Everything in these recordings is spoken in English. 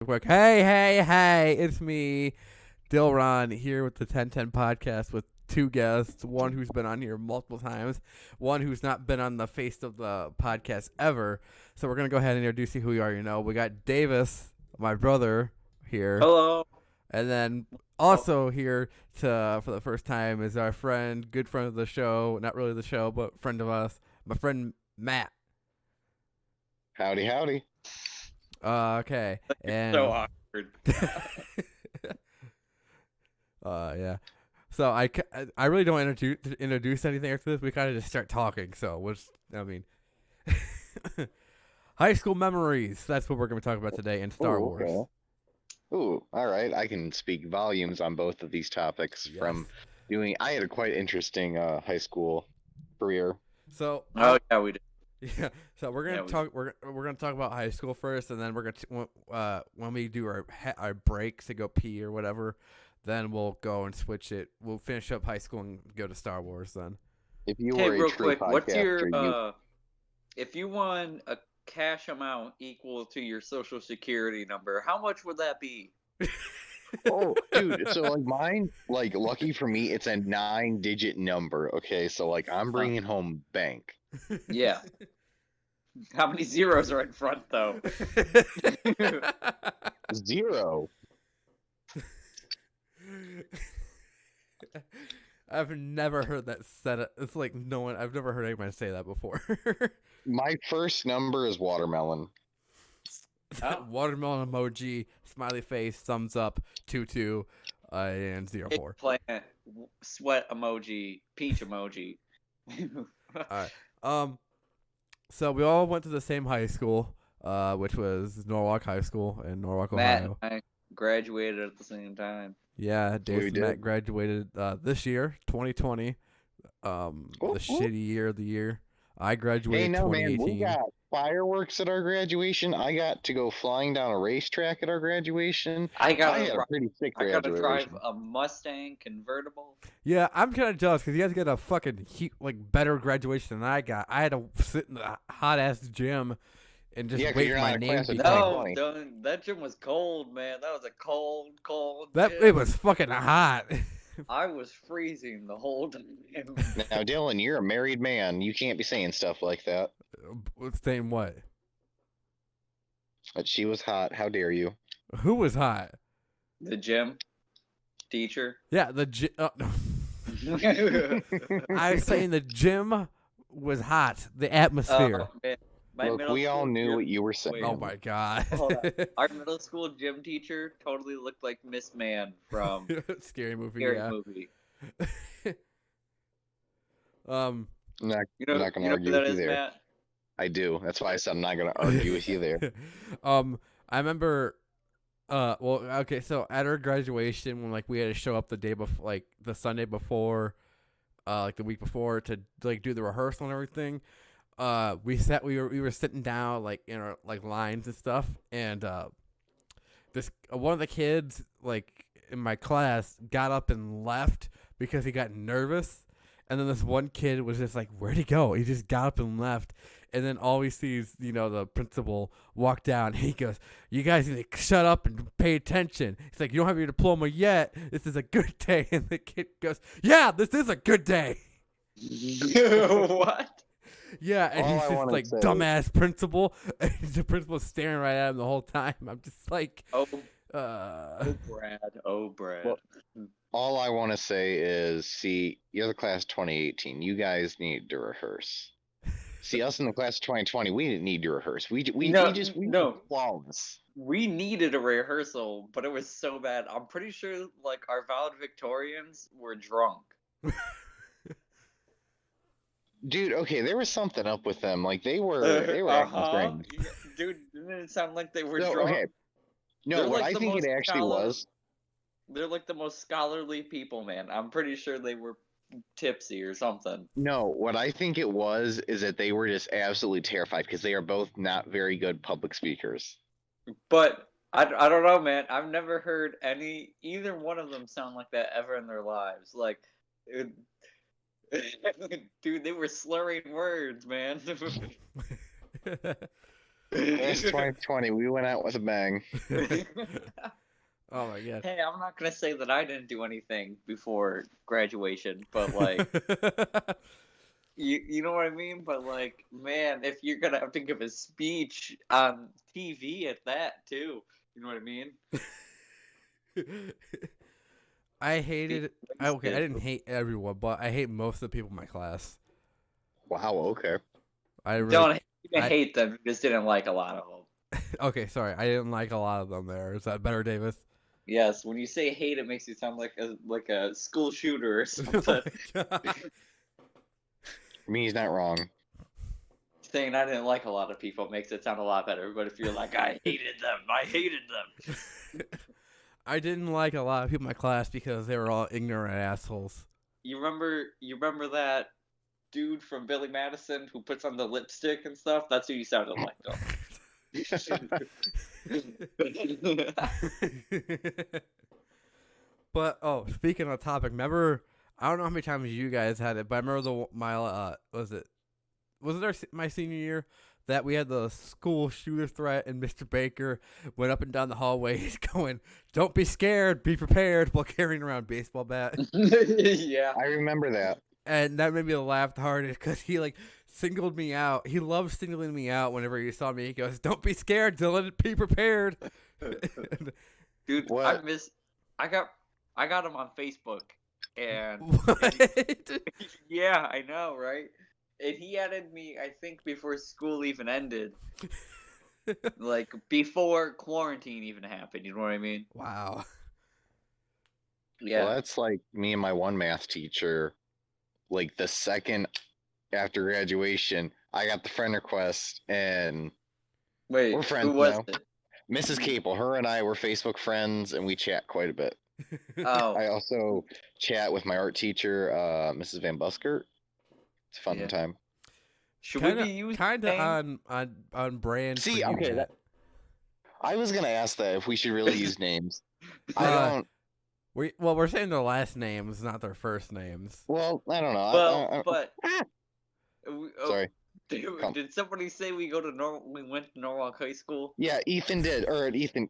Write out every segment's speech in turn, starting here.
Quick, hey, it's me, Dillon, here with the 1010 podcast with two guests. One who's been on here multiple times, one who's not been on the face of the podcast ever. So we're gonna go ahead and introduce you who you are. We got Davis, my brother, here, Hello. and then Oh, also here to for the first time is our friend, good friend of the show, not really the show, but friend of us, my friend Matt. Howdy, howdy. Okay, you're so and awkward. yeah. So I really don't introduce anything after this. We kind of just start talking. So high school memories. That's what we're going to talk about today in Star Ooh, Wars. okay. Ooh, all right. I can speak volumes on both of these topics Yes. from doing. I had a quite interesting high school career. So Oh yeah, we did. yeah. So we're gonna Yeah, we- talk. We're gonna talk about high school first, and then we're gonna when we do our breaks to go pee or whatever, then we'll go and switch it. We'll finish up high school and go to Star Wars then. If you Hey, were a real true quick, what's your podcaster, if you won a cash amount equal to your social security number, how much would that be? oh, dude. So like mine, like lucky for me, it's a 9-digit number. Okay, so like I'm bringing home bank. Yeah. How many zeros are in front though? 0. I've never heard that said. It's like no one. I've never heard anybody say that before. My first number is watermelon. Oh. Watermelon emoji, smiley face, thumbs up, 22, and 04. Eggplant, sweat emoji, peach emoji. So we all went to the same high school, which was Norwalk High School in Norwalk, Matt Ohio. and I graduated at the same time. Yeah, Dave We and Matt did. graduated this year, 2020. Cool. The shitty year of the year. I graduated Hey, no, man, 2018. we got fireworks at our graduation. I got to go flying down a racetrack at our graduation. I I gotta, had a pretty sick I gotta drive graduation. a Mustang convertible. Yeah, I'm kind of jealous because you guys got a fucking better graduation than I got. I had to sit in the hot ass gym and just Yeah, 'cause wait you're for not my a name class to of be 2020. called. No, that gym was cold, man. That was a cold That gym. it was fucking hot. I was freezing the whole time. Now, Dylan, you're a married man. You can't be saying stuff like that. Saying what? But she was hot. How dare you? Who was hot? The gym teacher. Yeah, the gym. I was saying the gym was hot. The atmosphere. Man, my Look, middle we all school knew gym- what you were saying. wait, Oh my god. hold on. Our middle school gym teacher totally looked like Miss Man from Scary movie. Scary Yeah. Movie. I'm not, You know, I'm not going to who argue that with you is, there. Matt? I do. That's why I said I'm not going to argue with you there. I remember. Well, okay. So at our graduation, when we had to show up the day before, the Sunday before, the week before to do the rehearsal and everything. We were sitting down in our lines and stuff, and this one of the kids in my class got up and left because he got nervous, and then this one kid was just like, "Where'd he go?" He just got up and left, and then all we see is the principal walk down. And he goes, "You guys need to shut up and pay attention." He's like, "You don't have your diploma yet. This is a good day." And the kid goes, "Yeah, this is a good day." What? Yeah, and All he's I just wanna say- dumbass principal. And the principal's staring right at him the whole time. I'm just like, Oh, Brad. Oh, Brad. Well, all I want to say is, see, you're the class 2018. You guys need to rehearse. See, us in the class of 2020, we didn't need to rehearse. We No, we no. were flawless. We needed a rehearsal, but it was so bad. I'm pretty sure our valedictorians were drunk. Dude, okay, there was something up with them. They were acting strange. Dude, didn't it sound like they were No, drunk? okay. No, They're what like I the think it most actually scholar- was. They're like the most scholarly people, man. I'm pretty sure they were tipsy or something. No, what I think it was is that they were just absolutely terrified because they are both not very good public speakers. But I don't know, man. I've never heard either one of them sound like that ever in their lives. Dude, they were slurring words, man. Class 2020, we went out with a bang. Oh my god. Hey, I'm not gonna say that I didn't do anything before graduation, but like, you know what I mean? But like, man, if you're gonna have to give a speech on TV at that too, you know what I mean? I hated. I Wasted. didn't hate everyone, but I hate most of the people in my class. Wow, okay. I really. Don't even I- hate them. You just didn't like a lot of them. Okay, sorry. I didn't like a lot of them there. Is that better, Davis? Yes, when you say hate, it makes you sound like a school shooter or Oh something. my God. I mean, he's not wrong. Saying I didn't like a lot of people makes it sound a lot better. But if you're like, I hated them. I didn't like a lot of people in my class because they were all ignorant assholes. You remember that dude from Billy Madison who puts on the lipstick and stuff? That's who you sounded like, though. But speaking of topic, remember? I don't know how many times you guys had it, but I remember my senior year that we had the school shooter threat, and Mr. Baker went up and down the hallways going, "Don't be scared, be prepared," while carrying around a baseball bat. Yeah. I remember that. And that made me laugh the hardest because he singled me out. He loves singling me out whenever he saw me. He goes, "Don't be scared, Dillon. Be prepared." Dude, What? I got him on Facebook, and What? yeah, I know, right? And he added me, I think, before school even ended, like before quarantine even happened. You know what I mean? Wow. Yeah. Well, that's like me and my one math teacher. Like the second after graduation, I got the friend request, and Wait, we're friends who was now. it? Mrs. Capel, her and I were Facebook friends, and we chat quite a bit. Oh, I also chat with my art teacher, Mrs. Van Buskert. It's a fun Yeah. time. should we be using Kind of names? on brand. See, for you, okay, Matt. I was gonna ask that if we should really use names. I Uh, don't. We're saying their last names, not their first names. Well, I don't know. Well, but Ah! Sorry. did somebody say we went to Norwalk High School? Yeah, Ethan did, or Ethan,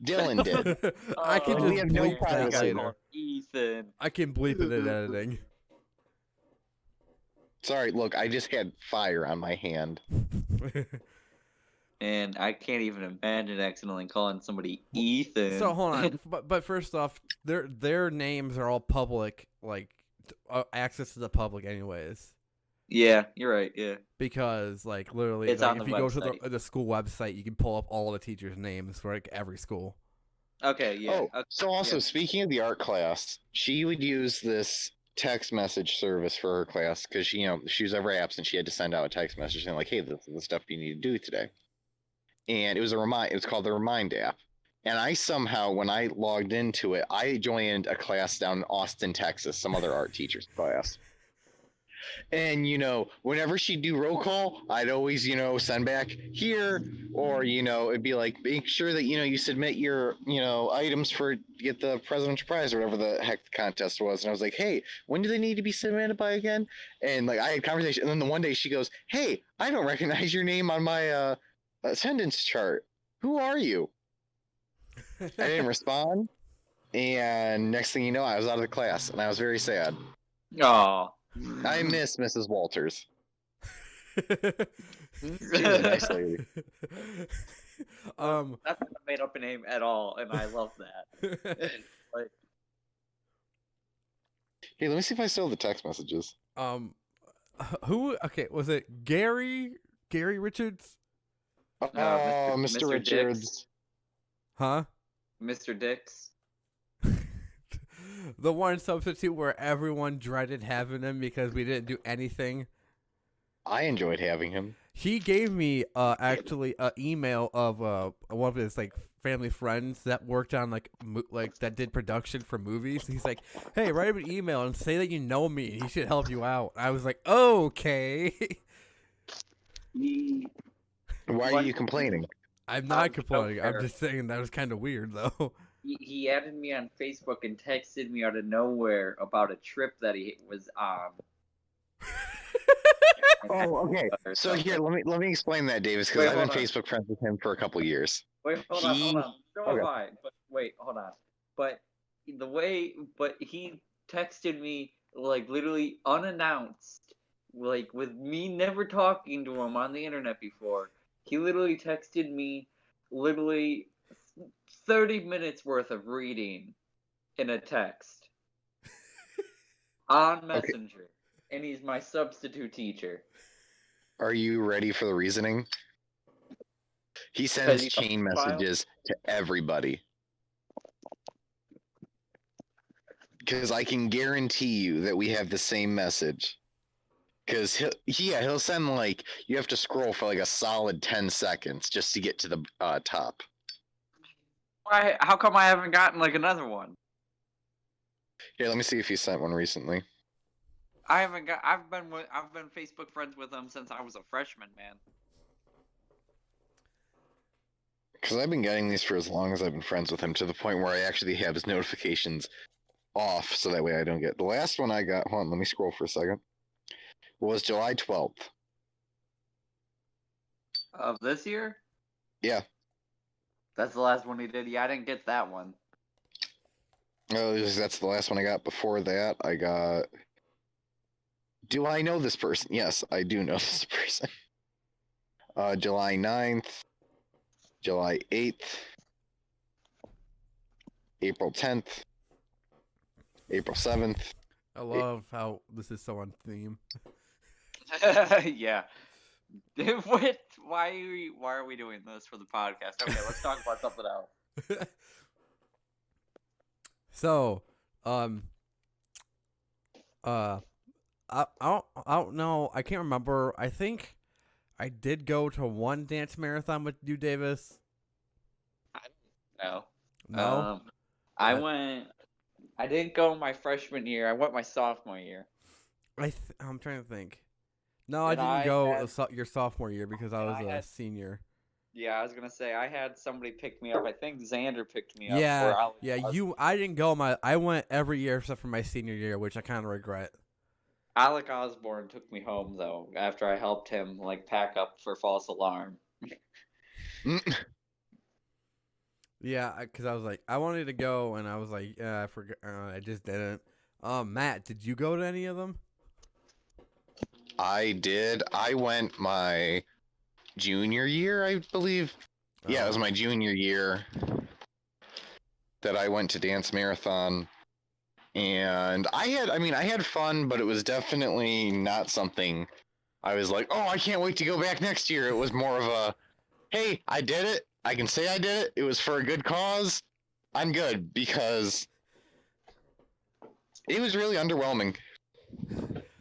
Dillon did. I can Oh, just we have no bleep that privacy. later. Ethan. I can bleep it in editing. Sorry, look, I just had fire on my hand. And I can't even imagine accidentally calling somebody Ethan. So hold on, but first off, their names are all public, access to the public, anyways. Yeah, you're right. Yeah. Because literally, It's on if the you go to website. the school website, you can pull up all the teachers' names for every school. Okay. Yeah. Oh, okay, so also yeah. speaking of the art class, she would use this text message service for her class because she was ever absent. She had to send out a text message saying like, "Hey, this is the stuff you need to do today." And it was it was called the Remind app. And I somehow, when I logged into it, I joined a class down in Austin, Texas, some other art teacher's class. And whenever she'd do roll call, I'd always send back here, or it'd be like, make sure that you submit your items for get the President's Prize or whatever the heck the contest was. And I was like, hey, when do they need to be submitted by again? And I had conversation, and then the one day she goes, hey, I don't recognize your name on my attendance chart. Who are you? I didn't respond, and next thing you know, I was out of the class, and I was very sad. Aw. I miss Mrs. Walters. She was a nice lady. That's not a made up name at all, and I love that. Hey, let me see if I still have the text messages. Who? Okay, was it Gary Richards? Oh, Mr. Mr. Richards. Huh? Mr. Dix. The one substitute where everyone dreaded having him because we didn't do anything. I enjoyed having him. He gave me actually an email of one of his family friends that worked on that did production for movies. He's like, "Hey, write him an email and say that you know me. He should help you out." I was like, "Okay." Why are you complaining? I'm not complaining. fair. I'm just saying that was kind of weird though. He added me on Facebook and texted me out of nowhere about a trip that he was on. Oh, okay. or So something. here, let me explain that, Davis, because Wait, I've been hold on. Facebook friends with him for a couple years. Wait, hold on. So Okay. have I. But wait, hold on. But he texted me like literally unannounced, like with me never talking to him on the internet before. He literally texted me literally 30 minutes worth of reading in a text on Okay. Messenger, and he's my substitute teacher. Are you ready for the reasoning? He Because sends he's chain a pedophile? messages to everybody. Because I can guarantee you that we have the same message. Because he'll send like, you have to scroll for like a solid 10 seconds just to get to the top. Why? How come I haven't gotten like another one? Here, let me see if he sent one recently. I haven't got. I've been Facebook friends with him since I was a freshman, man. Because I've been getting these for as long as I've been friends with him, to the point where I actually have his notifications off, so that way I don't get. The last one I got, hold on, let me scroll for a second, was July 12th. Of this year? Yeah. That's the last one he did. Yeah, I didn't get that one. Oh, that's the last one I got. Before that, I got. Do I know this person? Yes, I do know this person. July 9th, July 8th, April 10th, April 7th. I love how this is so on theme. Yeah. What? Why are we doing this for the podcast? Okay, let's talk about something else. So, I don't know. I can't remember. I think I did go to one dance marathon with you, Davis. No. No, I went. I didn't go my freshman year. I went my sophomore year. I'm trying to think. No, I And didn't I go had- your sophomore year because I and was I a had- senior. Yeah, I was gonna say I had somebody pick me up. I think Xander picked me up. Yeah, or Alex yeah. Osborne. I didn't go I went every year except for my senior year, which I kind of regret. Alec Osborne took me home though after I helped him like pack up for false alarm. Yeah, because I was like, I wanted to go, and I was like, yeah, I forgot. I just didn't. Matt, did you go to any of them? I did. I went my junior year, I believe. Yeah, it was my junior year that I went to dance marathon. And I had fun, but it was definitely not something I was like, oh, I can't wait to go back next year. It was more of a, hey, I did it. I can say I did it. It was for a good cause. I'm good, because it was really underwhelming.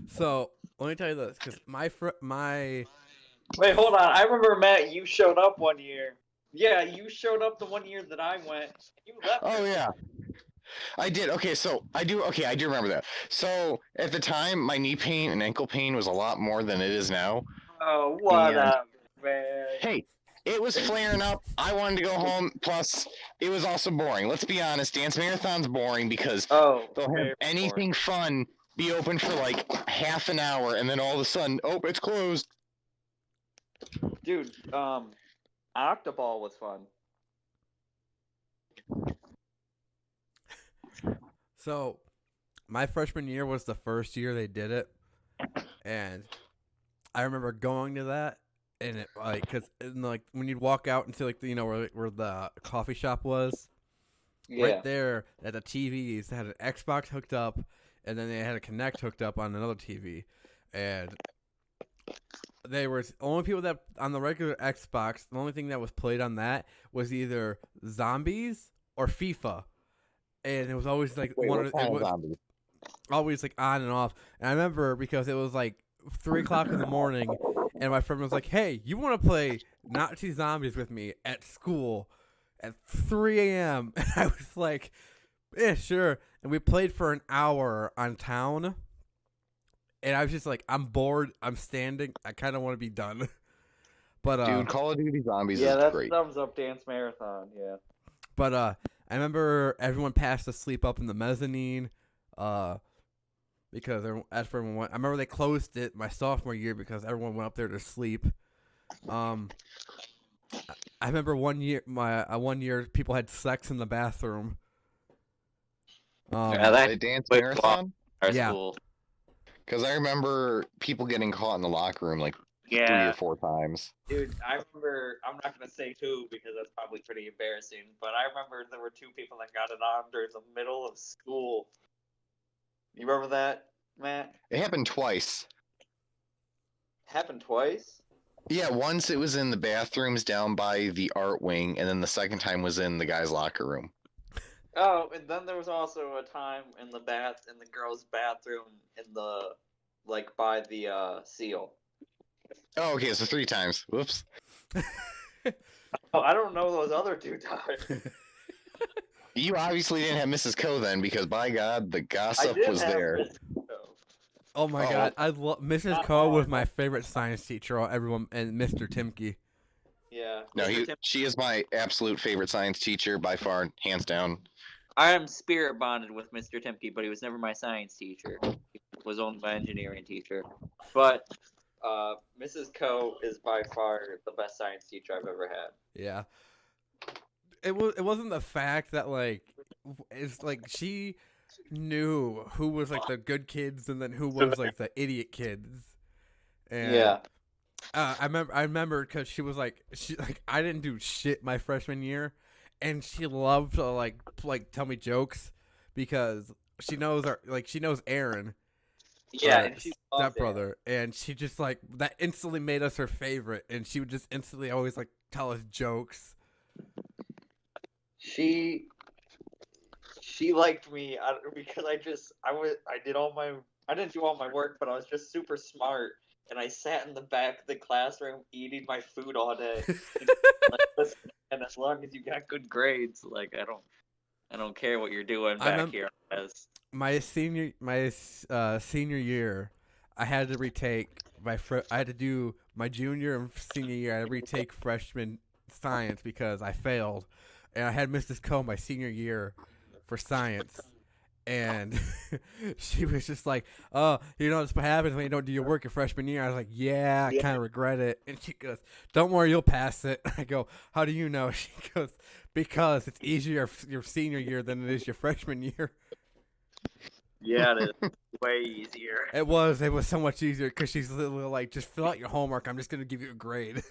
So let me tell you this, because my Wait, hold on. I remember Matt. You showed up one year. Yeah, you showed up the one year that I went. You left. Oh yeah, I did. Okay, so I do remember that. So at the time, my knee pain and ankle pain was a lot more than it is now. Oh, what And- up, man? Hey, it was flaring up. I wanted to go home. Plus, it was also boring. Let's be honest, dance marathon's boring because they'll have anything fun be open for like half an hour, and then all of a sudden, oh, it's closed. Dude, Octoball was fun. So my freshman year was the first year they did it, and I remember going to that, and it because like when you'd walk out into like where the coffee shop was, right there at the TVs, they had an Xbox hooked up, and then they had a Kinect hooked up on another TV, and they were only people that on the regular Xbox. The only thing that was played on that was either zombies or FIFA, and it was always like always like on and off. And I remember because it was like 3:00 in the morning, and my friend was like, "Hey, you want to play Nazi Zombies with me at school at 3 a.m.?" And I was like, "Yeah, sure." And we played for an hour on town. And I was just like, I'm bored. I'm standing. I kind of want to be done. But dude, Call of Duty Zombies is that's great. thumbs up dance marathon. Yeah. But I remember everyone passed asleep up in the mezzanine. because everyone went. I remember they closed it my sophomore year because everyone went up there to sleep. I remember one year people had sex in the bathroom. Yeah, that The dance was marathon. our Yeah. school. Because I remember people getting caught in the locker room like 3 or 4 times. Dude, I remember, I'm not going to say who because that's probably pretty embarrassing, but I remember there were 2 people that got it on during the middle of school. You remember that, Matt? It happened twice. Happened twice? Yeah, once it was in the bathrooms down by the art wing, and then the second time was in the guys' locker room. Oh, and then there was also a time in the girls' bathroom by the seal. Oh, okay, so 3 times. Whoops. Oh, I don't know those other 2 times. You obviously didn't have Mrs. Co then, because by God, the gossip was there. Oh my God, I love Mrs. Coe was my favorite science teacher. Everyone and Mr. Timke. Yeah. No, she is my absolute favorite science teacher by far, hands down. I am spirit bonded with Mr. Timke, but he was never my science teacher. He was only my engineering teacher. But Mrs. Coe is by far the best science teacher I've ever had. Yeah. It wasn't the fact that it's like she knew who was like the good kids and then who was like the idiot kids. And Yeah. I remember because she I didn't do shit my freshman year, and she loved to like tell me jokes because she knows Aaron. Yeah, and she stepbrother, and she just that instantly made us her favorite, and she would just instantly always tell us jokes. She liked me because I didn't do all my work, but I was just super smart, and I sat in the back of the classroom eating my food all day. And as long as you got good grades, I don't care what you're doing back here. My senior year, I had to retake I had to do my junior and senior year. I had to retake freshman science because I failed, and I had Mrs. Coe my senior year for science, and she was just like, "Oh, that's what happens when you don't do your work your freshman year." I was like, "Yeah, I kind of regret it." And she goes, "Don't worry, you'll pass it." I go, "How do you know?" She goes, "Because it's easier your senior year than it is your freshman year." Yeah, it is way easier. It was so much easier because she's literally like, "Just fill out your homework. I'm just gonna give you a grade."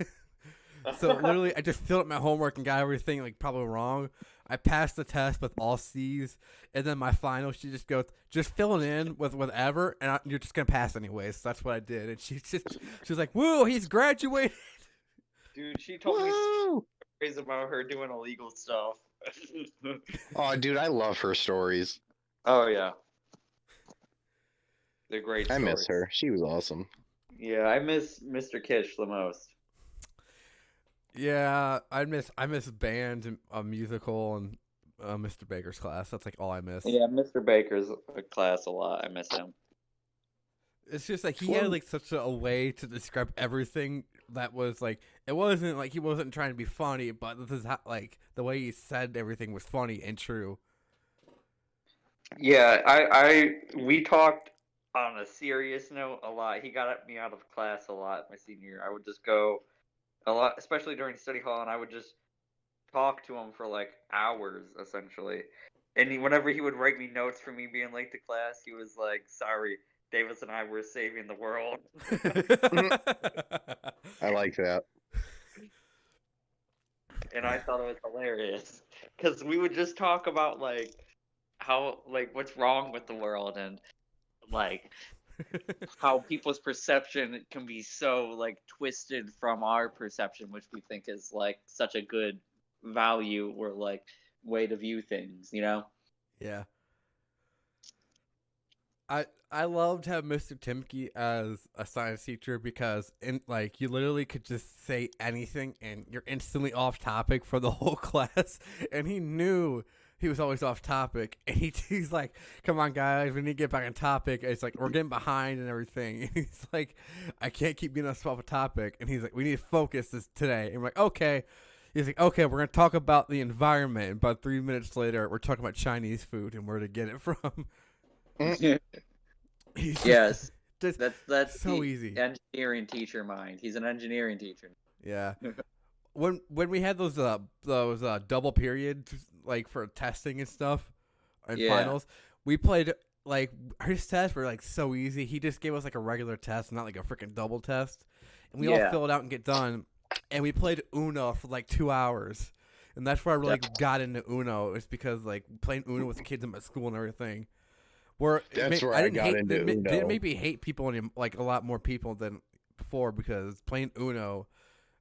So literally, I just filled out my homework and got everything probably wrong. I passed the test with all C's, and then my final, she just goes, "Just fill it in with whatever, and you're just gonna pass anyways." So that's what I did, and she's like, "Woo, he's graduated." Dude, she told me stories about her doing illegal stuff. Oh, dude, I love her stories. Oh yeah, they're great. I miss her. She was awesome. Yeah, I miss Mr. Kish the most. Yeah, I miss band and a musical and Mr. Baker's class. That's all I miss. Yeah, Mr. Baker's class a lot. I miss him. It's just he had such a way to describe everything that was it wasn't he wasn't trying to be funny, but this is how the way he said everything was funny and true. Yeah, we talked on a serious note a lot. He got me out of class a lot my senior year. I would just go a lot, especially during study hall, and I would just talk to him for hours essentially. And whenever he would write me notes for me being late to class, he was like, "Sorry, Davis and I were saving the world." I like that. And I thought it was hilarious because we would just talk about how what's wrong with the world and how people's perception can be so twisted from our perception, which we think is such a good value or way to view things, Yeah. I loved having Mr. Timke as a science teacher because you literally could just say anything and you're instantly off topic for the whole class, and he knew he was always off topic, and he's like, "Come on, guys, we need to get back on topic." It's we're getting behind and everything. And he's like, "I can't keep being off topic." And he's like, "We need to focus this today." And we're like, "Okay." He's like, "Okay, we're gonna talk about the environment." And about 3 minutes later, we're talking about Chinese food and where to get it from. He's Yes, just that's so the easy. engineering teacher mind. He's an engineering teacher. Yeah. When we had those double periods like for testing and stuff and Yeah. finals, we played like his tests were like so easy. He just gave us like a regular test, not like a freaking double test, and we all Yeah. fill it out and get done. And we played Uno for like 2 hours, and that's where I really got into Uno. It's because like playing Uno with kids in my school and everything. Where That's where I I didn't got hate into didn't Uno. maybe hate people like a lot more people than before because playing Uno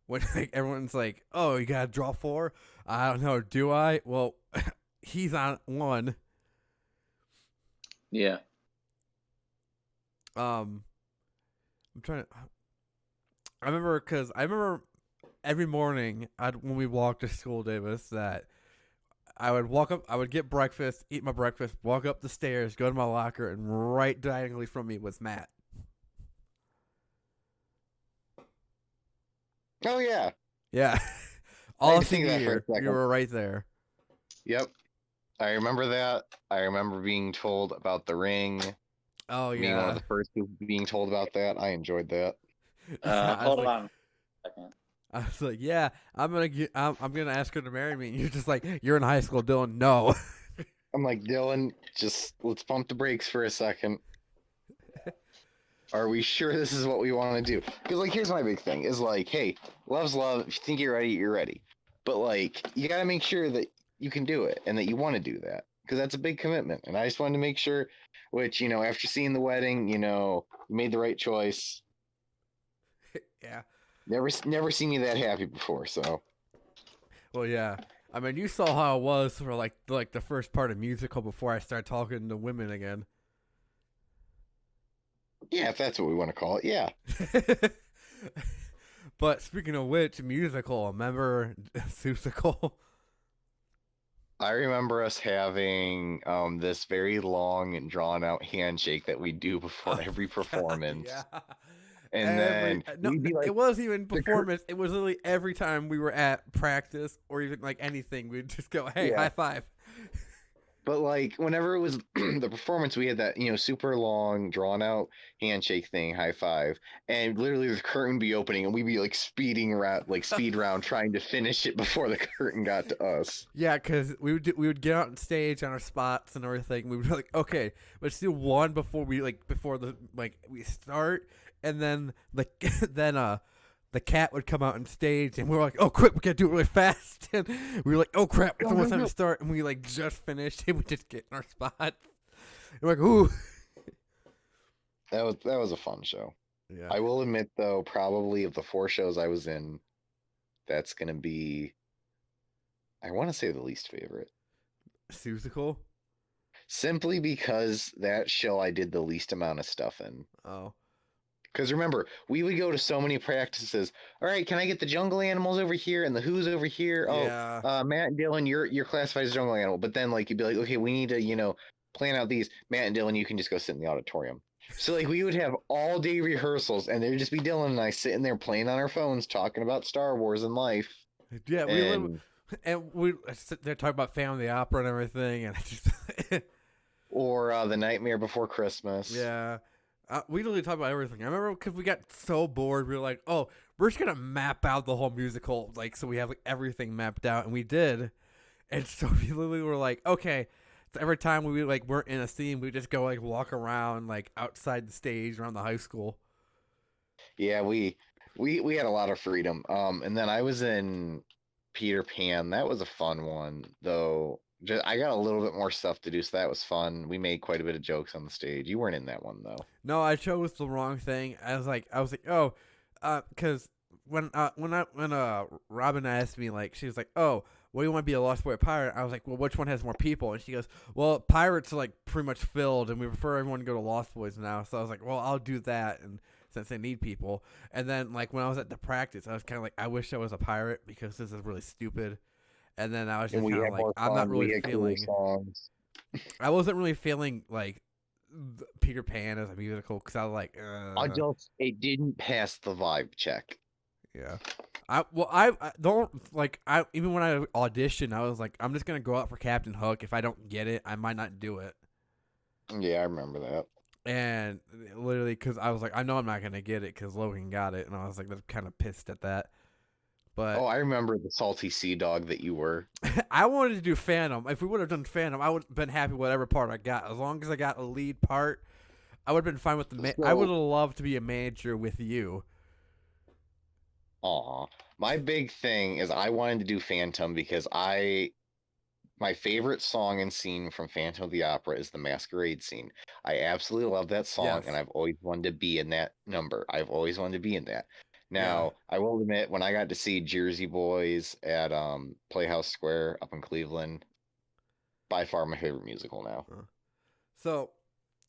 when like everyone's like, "Oh, you gotta draw 4." I don't know. Do I? Well, he's on 1. Yeah. I'm trying to. I remember every morning when we walked to school, Davis, that I would walk up, I would get breakfast, eat my breakfast, walk up the stairs, go to my locker, and right diagonally from me was Matt. Oh yeah. Yeah. I All had to think of senior that for a year, you second. were right there. Yep. I remember that. I remember being told about the ring. Oh Being one of yeah. the first people being told about that. I enjoyed that. Hold on a second. I was like, yeah, I'm gonna ask her to marry me. And you're just like, you're in high school, Dylan. No. I'm like, Dylan, just let's pump the brakes for a second. Are we sure this is what we want to do? Because like, here's my big thing: is like, hey, love's love. If you think you're ready, you're ready. But like, you got to make sure that you can do it and that you want to do that because that's a big commitment. And I just wanted to make sure, which after seeing the wedding, you made the right choice. Yeah. Never seen me that happy before. So. Well, yeah. I mean, you saw how it was for like the first part of musical before I started talking to women again. Yeah, if that's what we want to call it, yeah. But speaking of which, musical, remember Susical? I remember us having this very long and drawn out handshake that we do before every performance. Yeah. And then we'd be like, it wasn't even performance. It was literally every time we were at practice or even like anything, we'd just go, "Hey, Yeah. high five." But like whenever it was the performance, we had that super long drawn out handshake thing, high five, and literally the curtain be opening, and we'd be like speeding around, like speed round, trying to finish it before the curtain got to us. Yeah, because we would get out on stage on our spots and everything. We would be like, "Okay, let's do one before we start," and then the cat would come out on stage, and we were like, "Oh, quick, we gotta do it really fast." And we were like, "Oh crap, it's almost time to start," and we like just finished, and we just get in our spots. And we're like, "Ooh." That was a fun show. Yeah. I will admit though, probably of the 4 shows I was in, that's gonna be, I want to say, the least favorite. Susical? Simply because that show I did the least amount of stuff in. Oh. Because remember, we would go to so many practices. All right, can I get the jungle animals over here and the who's over here? Yeah. Oh, Matt and Dylan, you're classified as jungle animal. But then like you'd be like, okay, we need to plan out these. Matt and Dylan, you can just go sit in the auditorium. So like we would have all day rehearsals, and there'd just be Dylan and I sitting there playing on our phones, talking about Star Wars and life. Yeah, we sit there talking about Family Opera and everything, and just or The Nightmare Before Christmas. Yeah. We literally talk about everything. I remember because we got so bored, we were like, "Oh, we're just gonna map out the whole musical, like so we have like everything mapped out," and we did. And so we literally were like, "Okay." So every time we like weren't in a scene, we just go like walk around like outside the stage around the high school. Yeah, we had a lot of freedom. And then I was in Peter Pan. That was a fun one, though. I got a little bit more stuff to do, so that was fun. We made quite a bit of jokes on the stage. You weren't in that one though. No, I chose the wrong thing. I was like, oh, because when Robin asked me, like, she was like, "Oh, what do you want to be, a Lost Boy or pirate?" I was like, "Well, which one has more people?" And she goes, "Well, pirates are like pretty much filled, and we prefer everyone to go to Lost Boys now." So I was like, "Well, I'll do that," and since they need people. And then like when I was at the practice, I was kind of like, I wish I was a pirate because this is really stupid. And then I was just kind of like, I'm not really feeling. I wasn't really feeling like Peter Pan as a musical because I was like, Adults, it didn't pass the vibe check. Yeah. I don't like even when I auditioned, I was like, I'm just gonna go out for Captain Hook. If I don't get it, I might not do it. Yeah, I remember that. And literally, because I was like, I know I'm not gonna get it because Logan got it, and I was like, kind of pissed at that. But Oh, I remember the salty sea dog that you were. I wanted to do Phantom. If we would have done Phantom, I would have been happy with whatever part I got. As long as I got a lead part, I would have been fine with the. I would have loved to be a manager with you. Aw. My big thing is I wanted to do Phantom because my favorite song and scene from Phantom of the Opera is the Masquerade scene. I absolutely love that song, Yes. and I've always wanted to be in that number. I've always wanted to be in that. Yeah. Now, I will admit, when I got to see Jersey Boys at Playhouse Square up in Cleveland, by far my favorite musical now. So,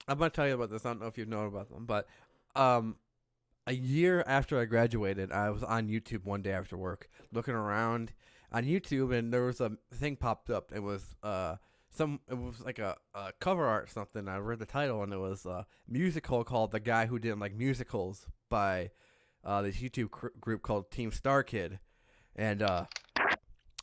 I'm gonna tell you about this. I don't know if you've known about them, but a year after I graduated, I was on YouTube one day after work, looking around on YouTube, and there was a thing popped up. It was it was like a cover art or something. I read the title, and it was a musical called "The Guy Who Didn't Like Musicals" by this YouTube group called Team Star Kid, and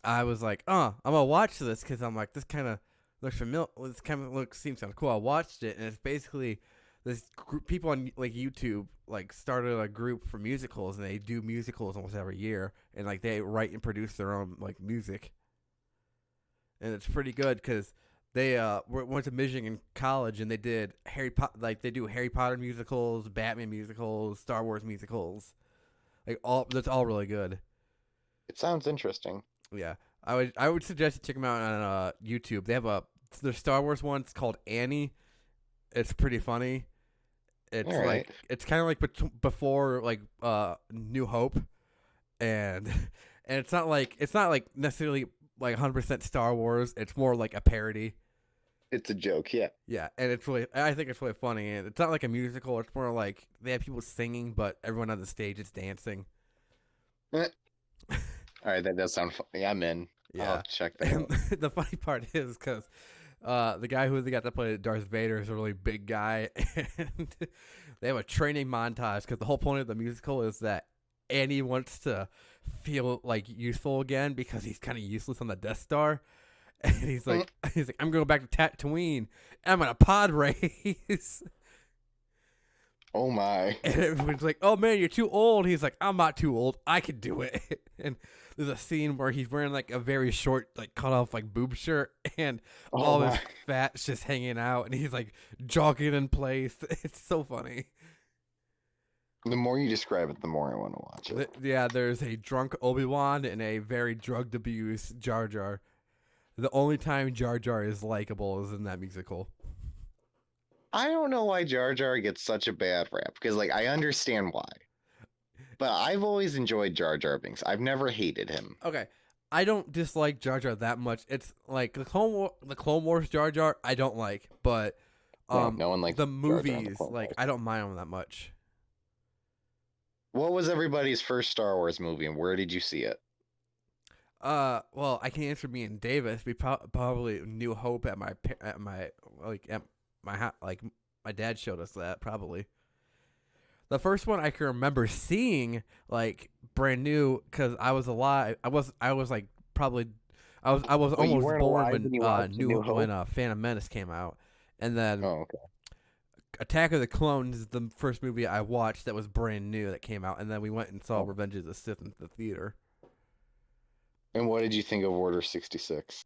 I was like, I'm gonna watch this because I'm like, this kind of looks familiar. This kind of seems kind of cool. I watched it, and it's basically this group, people on like YouTube like started a group for musicals, and they do musicals almost every year, and like they write and produce their own like music, and it's pretty good because they went to Michigan in college, and they did they do Harry Potter musicals, Batman musicals, Star Wars musicals, like that's all really good. It sounds interesting. Yeah, I would suggest you check them out on YouTube. They have their Star Wars one. It's called Annie. It's pretty funny. It's All right. it's kind of like before like New Hope, and it's not like necessarily like 100% Star Wars. It's more like a parody. It's a joke, yeah. Yeah, and I think it's really funny. And it's not like a musical. It's more like they have people singing, but everyone on the stage is dancing. All right, that does sound fun. Yeah, I'm in. Yeah, I'll check that out. The funny part is because the guy who they got to play Darth Vader is a really big guy, and they have a training montage because the whole point of the musical is that Annie wants to feel like useful again because he's kind of useless on the Death Star, and he's like, I'm going back to Tatooine. I'm in a pod race. Oh my! And everyone's like, "Oh man, you're too old." He's like, "I'm not too old. I can do it." And there's a scene where he's wearing like a very short, like cut off like boob shirt, and all his fat's just hanging out, and he's like jogging in place. It's so funny. The more you describe it, the more I want to watch it. Yeah, there's a drunk Obi-Wan and a very drugged abused Jar Jar. The only time Jar Jar is likable is in that musical. I don't know why Jar Jar gets such a bad rap, because like I understand why, but I've always enjoyed Jar Jar Binks. I've never hated him. Okay, I don't dislike Jar Jar that much. It's like the Clone Wars Jar Jar I don't like, but no one likes the Jar Jar in the movies Clone like Wars. I don't mind them that much. What was everybody's first Star Wars movie, and where did you see it? Well, I can answer me and Davis. We probably New Hope at my my dad showed us that probably. The first one I can remember seeing like brand new because I was alive. I was like probably I was Wait, you almost weren't born alive when when you watched New Hope? when Phantom Menace came out, and then Oh, okay. Attack of the Clones is the first movie I watched that was brand new that came out, and then we went and saw Revenge of the Sith in the theater. And what did you think of Order 66?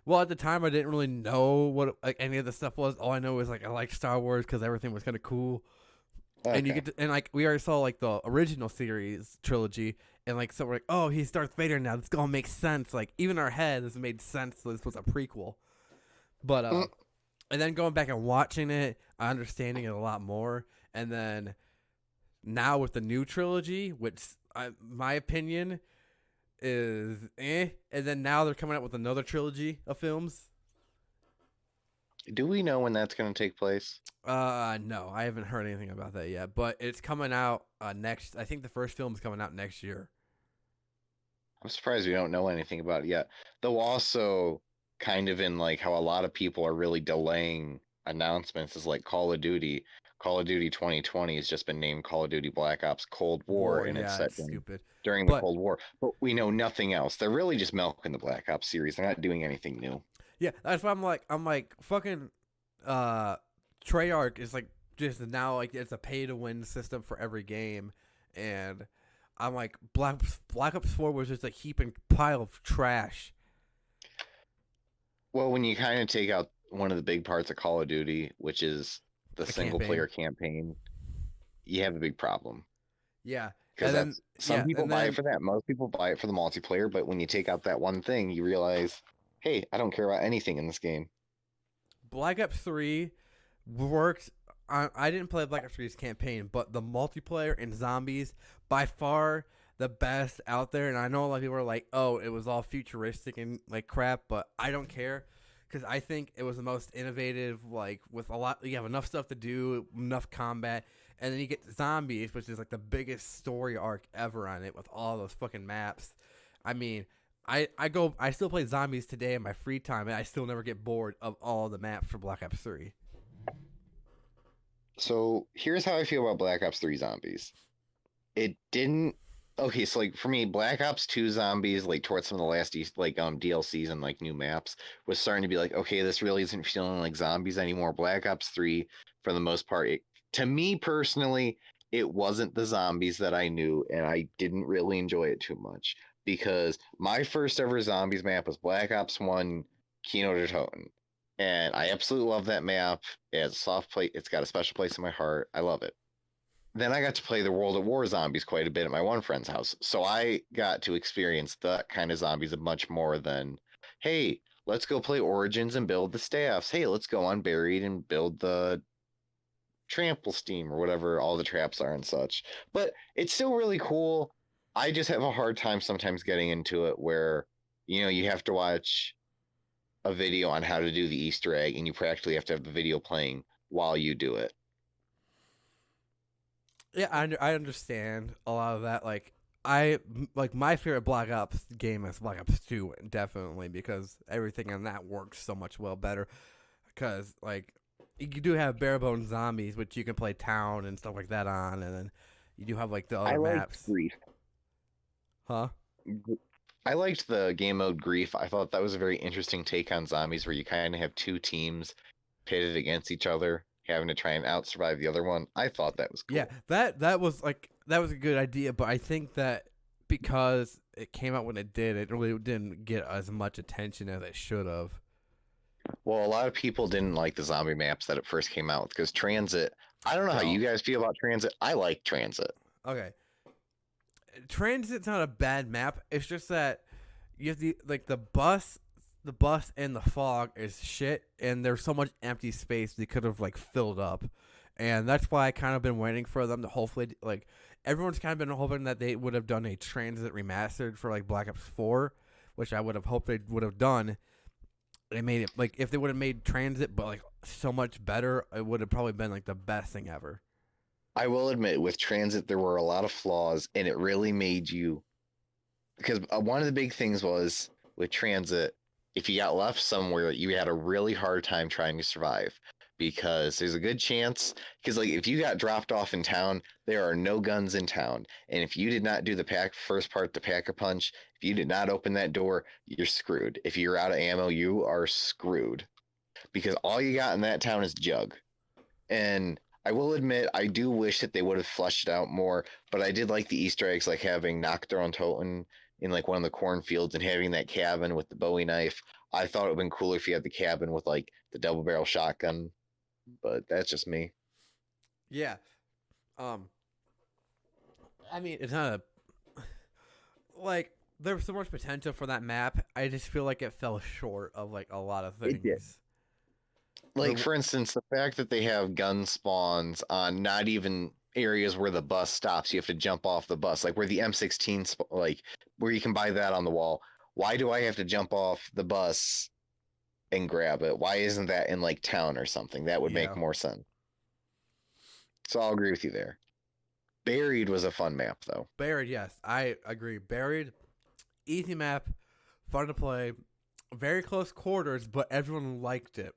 Well, at the time, I didn't really know what like any of the stuff was. All I know is like I liked Star Wars because everything was kind of cool. Okay. And you get to, and like we already saw like the original series trilogy, and like so we're like, oh, he's Darth Vader now. This gonna make sense. Like even in our head, this made sense. So this was a prequel. But and then going back and watching it, understanding it a lot more, and then now with the new trilogy, which my opinion is and then now they're coming out with another trilogy of films. Do we know when that's going to take place? No, I haven't heard anything about that yet, but it's coming out next. I think the first film is coming out next year. I'm surprised we don't know anything about it yet. Though also kind of in like how a lot of people are really delaying announcements is like Call of Duty. Call of Duty 2020 has just been named Call of Duty Black Ops Cold War, and it's set during the Cold War. But we know nothing else. They're really just milking the Black Ops series. They're not doing anything new. Yeah, that's why I'm like fucking Treyarch is like just now like it's a pay to win system for every game, and I'm like Black Ops 4 was just a heaping pile of trash. Well, when you kind of take out one of the big parts of Call of Duty, which is the The single campaign. player campaign, you have a big problem. Yeah, Because and then that's some people and buy then it for that. Most people buy it for the multiplayer, but when you take out that one thing, you realize, hey, I don't care about anything in this game. Black Ops 3 worked. I didn't play Black Ops 3's campaign, but the multiplayer and zombies by far the best out there. And I know a lot of people are like, "Oh, it was all futuristic and like crap," but I don't care because I think it was the most innovative. Like with a lot, you have enough stuff to do, enough combat, and then you get zombies, which is like the biggest story arc ever on it with all those fucking maps. I mean, I still play zombies today in my free time, and I still never get bored of all the maps for Black Ops 3. So here's how I feel about Black Ops 3 Zombies. It didn't. Okay, so like for me, Black Ops 2 Zombies, like towards some of the last DLCs and like new maps, was starting to be like, okay, this really isn't feeling like zombies anymore. Black Ops 3, for the most part, to me personally, it wasn't the zombies that I knew, and I didn't really enjoy it too much because my first ever zombies map was Black Ops 1 Kino de Toten. And I absolutely love that map. It has a soft place. It's got a special place in my heart. I love it. Then I got to play the World at War zombies quite a bit at my one friend's house. So I got to experience that kind of zombies much more than, hey, let's go play Origins and build the staffs. Hey, let's go on Buried and build the trample steam or whatever all the traps are and such. But it's still really cool. I just have a hard time sometimes getting into it where, you have to watch a video on how to do the Easter egg and you practically have to have the video playing while you do it. Yeah, I understand a lot of that. Like my favorite Black Ops game is Black Ops 2, definitely, because everything in that works so much well better. Because like you do have bare bones zombies, which you can play town and stuff like that on, and then you do have like the I other liked maps. Grief. Huh? I liked the game mode Grief. I thought that was a very interesting take on zombies where you kind of have two teams pitted against each other, having to try and out survive the other one. I thought that was cool. Yeah, that was a good idea, but I think that because it came out when it did, it really didn't get as much attention as it should have. Well, a lot of people didn't like the zombie maps that it first came out with because Transit. I don't know how you guys feel about Transit. I like Transit. Okay. Transit's not a bad map. It's just that you have the bus and the fog is shit, and there's so much empty space they could have like filled up, and that's why I kind of been waiting for them to hopefully like everyone's kind of been hoping that they would have done a Transit remastered for like Black Ops 4, which I would have hoped they would have done. They made it like if they would have made Transit, but like so much better, it would have probably been like the best thing ever. I will admit, with Transit, there were a lot of flaws, and it really made you. Because one of the big things was with Transit, if you got left somewhere, you had a really hard time trying to survive. Because there's a good chance, because like if you got dropped off in town, there are no guns in town, and if you did not do the first part, the pack-a-punch, if you did not open that door, you're screwed. If you're out of ammo, you are screwed, because all you got in that town is Jug. And I will admit, I do wish that they would have fleshed it out more, but I did like the Easter eggs, like having Nocturne Toten in like one of the cornfields and having that cabin with the Bowie knife. I thought it would have been cooler if you had the cabin with like the double barrel shotgun, but that's just me. Yeah. I mean, it's not a like there was so much potential for that map. I just feel like it fell short of like a lot of things. It did. Like, for instance, the fact that they have gun spawns on not even areas where the bus stops. You have to jump off the bus, like where the M16, like where you can buy that on the wall. Why do I have to jump off the bus and grab it? Why isn't that in like town or something? That would make more sense. So I'll agree with you there. Buried was a fun map, though. Buried, yes, I agree. Buried, easy map, fun to play, very close quarters, but everyone liked it.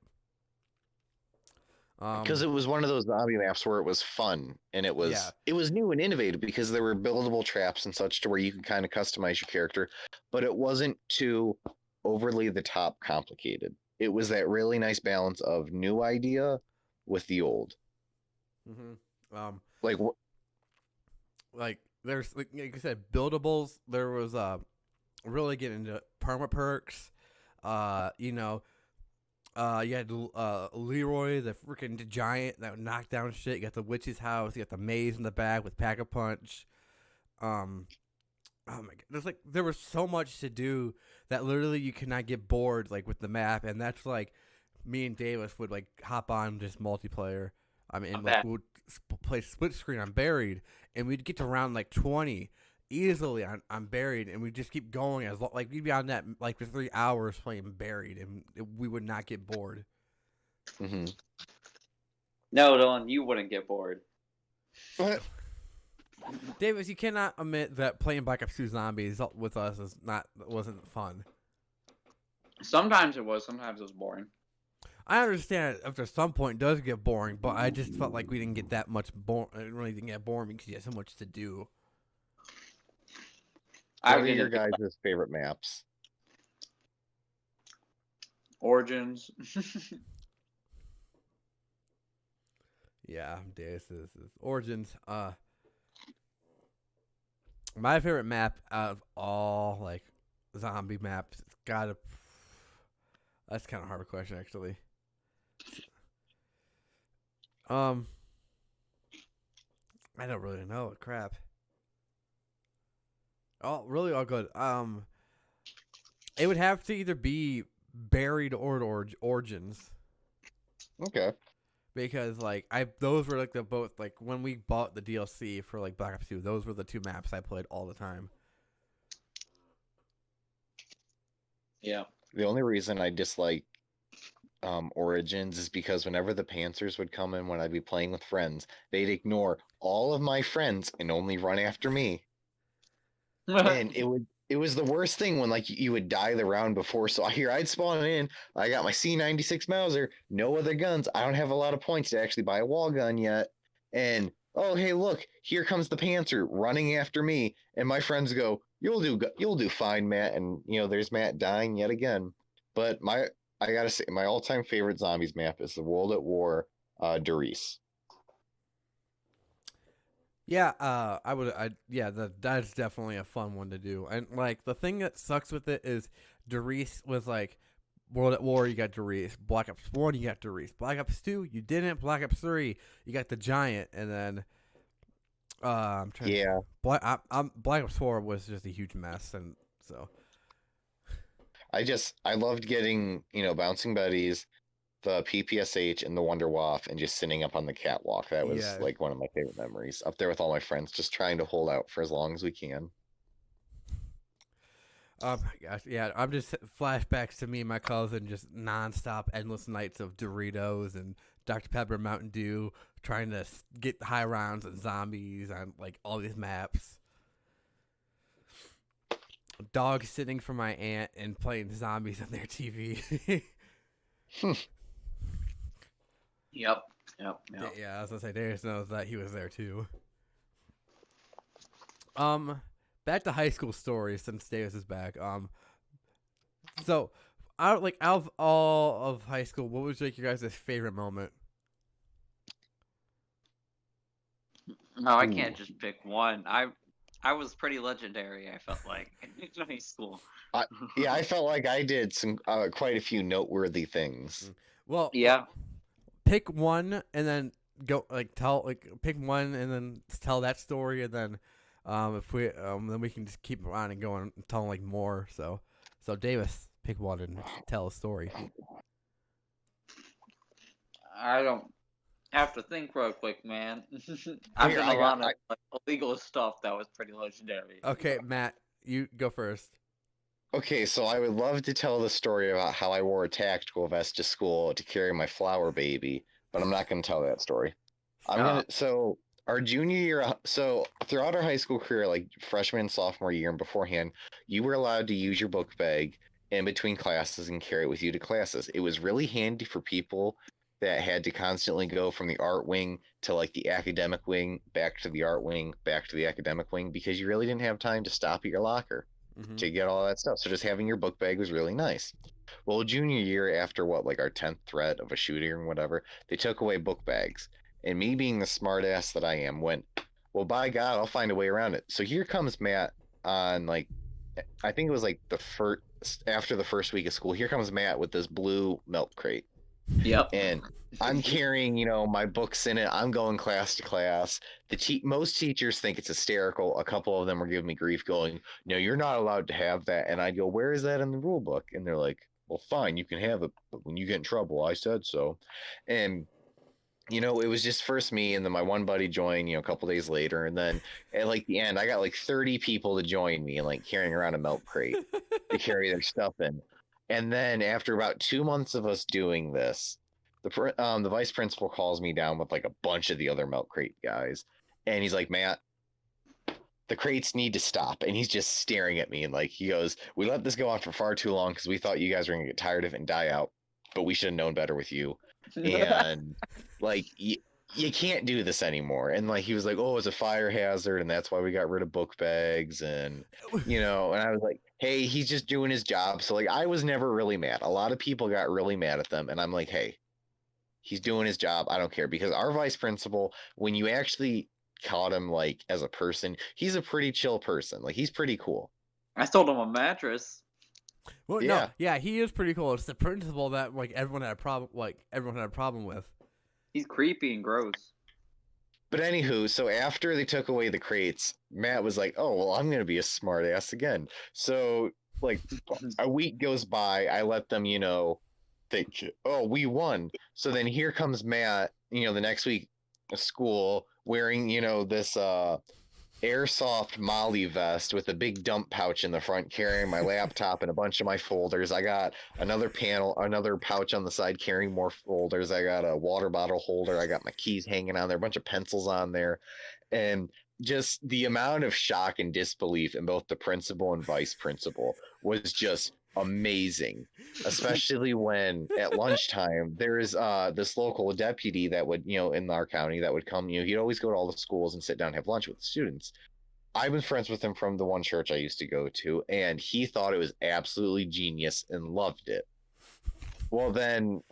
Because it was one of those zombie maps where it was fun and it was new and innovative because there were buildable traps and such to where you could kind of customize your character, but it wasn't too overly the top complicated. It was that really nice balance of new idea with the old. Like, Like there's like I said, buildables. There was really getting into perma perks. You know, you had Leroy, the freaking giant that would knock down shit. You got the witch's house. You got the maze in the back with Pack a Punch. Oh my god, there was so much to do that literally you could not get bored like with the map, and that's like me and Davis would like hop on just multiplayer. I mean, like we would play split screen on Buried, and we'd get to round like 20 easily on Buried, and we'd just keep going like we'd be on that like for 3 hours playing Buried, and we would not get bored. mm-hmm. No, Dylan, you wouldn't get bored. What? Davis, you cannot admit that playing Black Ops 2 Zombies with us wasn't fun. Sometimes it was. Sometimes it was boring. I understand after some point it does get boring, but I just felt like we didn't get that much boring. It really didn't get boring because you had so much to do. What are your guys' favorite maps? Origins. Yeah, Davis is Origins. My favorite map out of all like zombie maps, it's gotta. That's kind of a hard question, actually. I don't really know. Crap. Oh, really? All good. It would have to either be Buried or Origins. Okay. Because like those were like the both like when we bought the DLC for like Black Ops 2, those were the two maps I played all the time. Yeah. The only reason I dislike Origins is because whenever the Panzers would come in when I'd be playing with friends, they'd ignore all of my friends and only run after me. And it was the worst thing when like you would die the round before. So I'd spawn in. I got my C96 Mauser, no other guns. I don't have a lot of points to actually buy a wall gun yet. And oh hey look, here comes the Panzer running after me. And my friends go, you'll do fine, Matt. And you know there's Matt dying yet again. But I gotta say my all-time favorite zombies map is the World at War Derice. Yeah, that's definitely a fun one to do. And like the thing that sucks with it is Derice was like World at War, you got Derice. Black Ops 1, you got Derice. Black Ops 2, you didn't. Black Ops 3, you got the Giant, and then I'm trying. Yeah. Black Ops 4 was just a huge mess, and so I loved getting bouncing buddies, the PPSH and the Wonder Waff, and just sitting up on the catwalk. That was like one of my favorite memories. Up there with all my friends, just trying to hold out for as long as we can. Oh my gosh, yeah. I'm just flashbacks to me and my cousin just nonstop, endless nights of Doritos and Dr. Pepper, Mountain Dew, trying to get high rounds and zombies on like all these maps. Dog sitting for my aunt and playing zombies on their TV. Yep. Yeah, I was gonna say Darius knows that he was there too. Back to high school stories since Davis is back. So out of all of high school, what was like your guys' favorite moment? No, I can't just pick one. I was pretty legendary, I felt like, in high school. Yeah, I felt like I did some quite a few noteworthy things. Well, yeah. Pick one and then pick one and then tell that story, and then if we then we can just keep on and going and tell like more. So Davis, pick one and tell a story. I don't have to think real quick, man. I've done a lot of like, illegal stuff that was pretty legendary. Okay, Matt, you go first. Okay, so I would love to tell the story about how I wore a tactical vest to school to carry my flower baby, but I'm not going to tell that story. So our junior year, so throughout our high school career, like freshman and sophomore year and beforehand, you were allowed to use your book bag in between classes and carry it with you to classes. It was really handy for people that had to constantly go from the art wing to like the academic wing, back to the art wing, back to the academic wing, because you really didn't have time to stop at your locker to get all that stuff. So just having your book bag was really nice. Well, junior year, after like our 10th threat of a shooting or whatever, they took away book bags. And me being the smart ass that I am went, well, by God, I'll find a way around it. So here comes Matt on like, I think it was like after the first week of school. Here comes Matt with this blue milk crate. Yep. And I'm carrying, my books in it. I'm going class to class. Most teachers think it's hysterical. A couple of them were giving me grief going, no, you're not allowed to have that. And I'd go, where is that in the rule book? And they're like, well, fine, you can have it, but when you get in trouble, I said so. And it was just first me, and then my one buddy joined, a couple days later. And then at like the end, I got like 30 people to join me and like carrying around a milk crate to carry their stuff in. And then after about 2 months of us doing this, the vice principal calls me down with like a bunch of the other milk crate guys. And he's like, Matt, the crates need to stop. And he's just staring at me. And like, he goes, we let this go on for far too long because we thought you guys were going to get tired of it and die out. But we should have known better with you. And like, you can't do this anymore. And like, he was like, oh, it's a fire hazard. And that's why we got rid of book bags. And, and I was like, hey, he's just doing his job. So like, I was never really mad. A lot of people got really mad at them. And I'm like, hey, he's doing his job. I don't care. Because our vice principal, when you actually caught him like as a person, he's a pretty chill person. Like, he's pretty cool. I sold him a mattress. Well, Yeah. no, yeah, he is pretty cool. It's the principal that like everyone had a problem with. He's creepy and gross. But anywho, so after they took away the crates, Matt was like, oh, well, I'm going to be a smart ass again. So like a week goes by. I let them, think, oh, we won. So then here comes Matt, the next week of school wearing, this airsoft Molly vest with a big dump pouch in the front, carrying my laptop and a bunch of my folders. I got another pouch on the side carrying more folders. I got a water bottle holder. I got my keys hanging on there, a bunch of pencils on there. And just the amount of shock and disbelief in both the principal and vice principal was just amazing, especially when at lunchtime there's this local deputy that would, in our county, that would come. He'd always go to all the schools and sit down and have lunch with the students. I've been friends with him from the one church I used to go to, and he thought it was absolutely genius and loved it. Well, then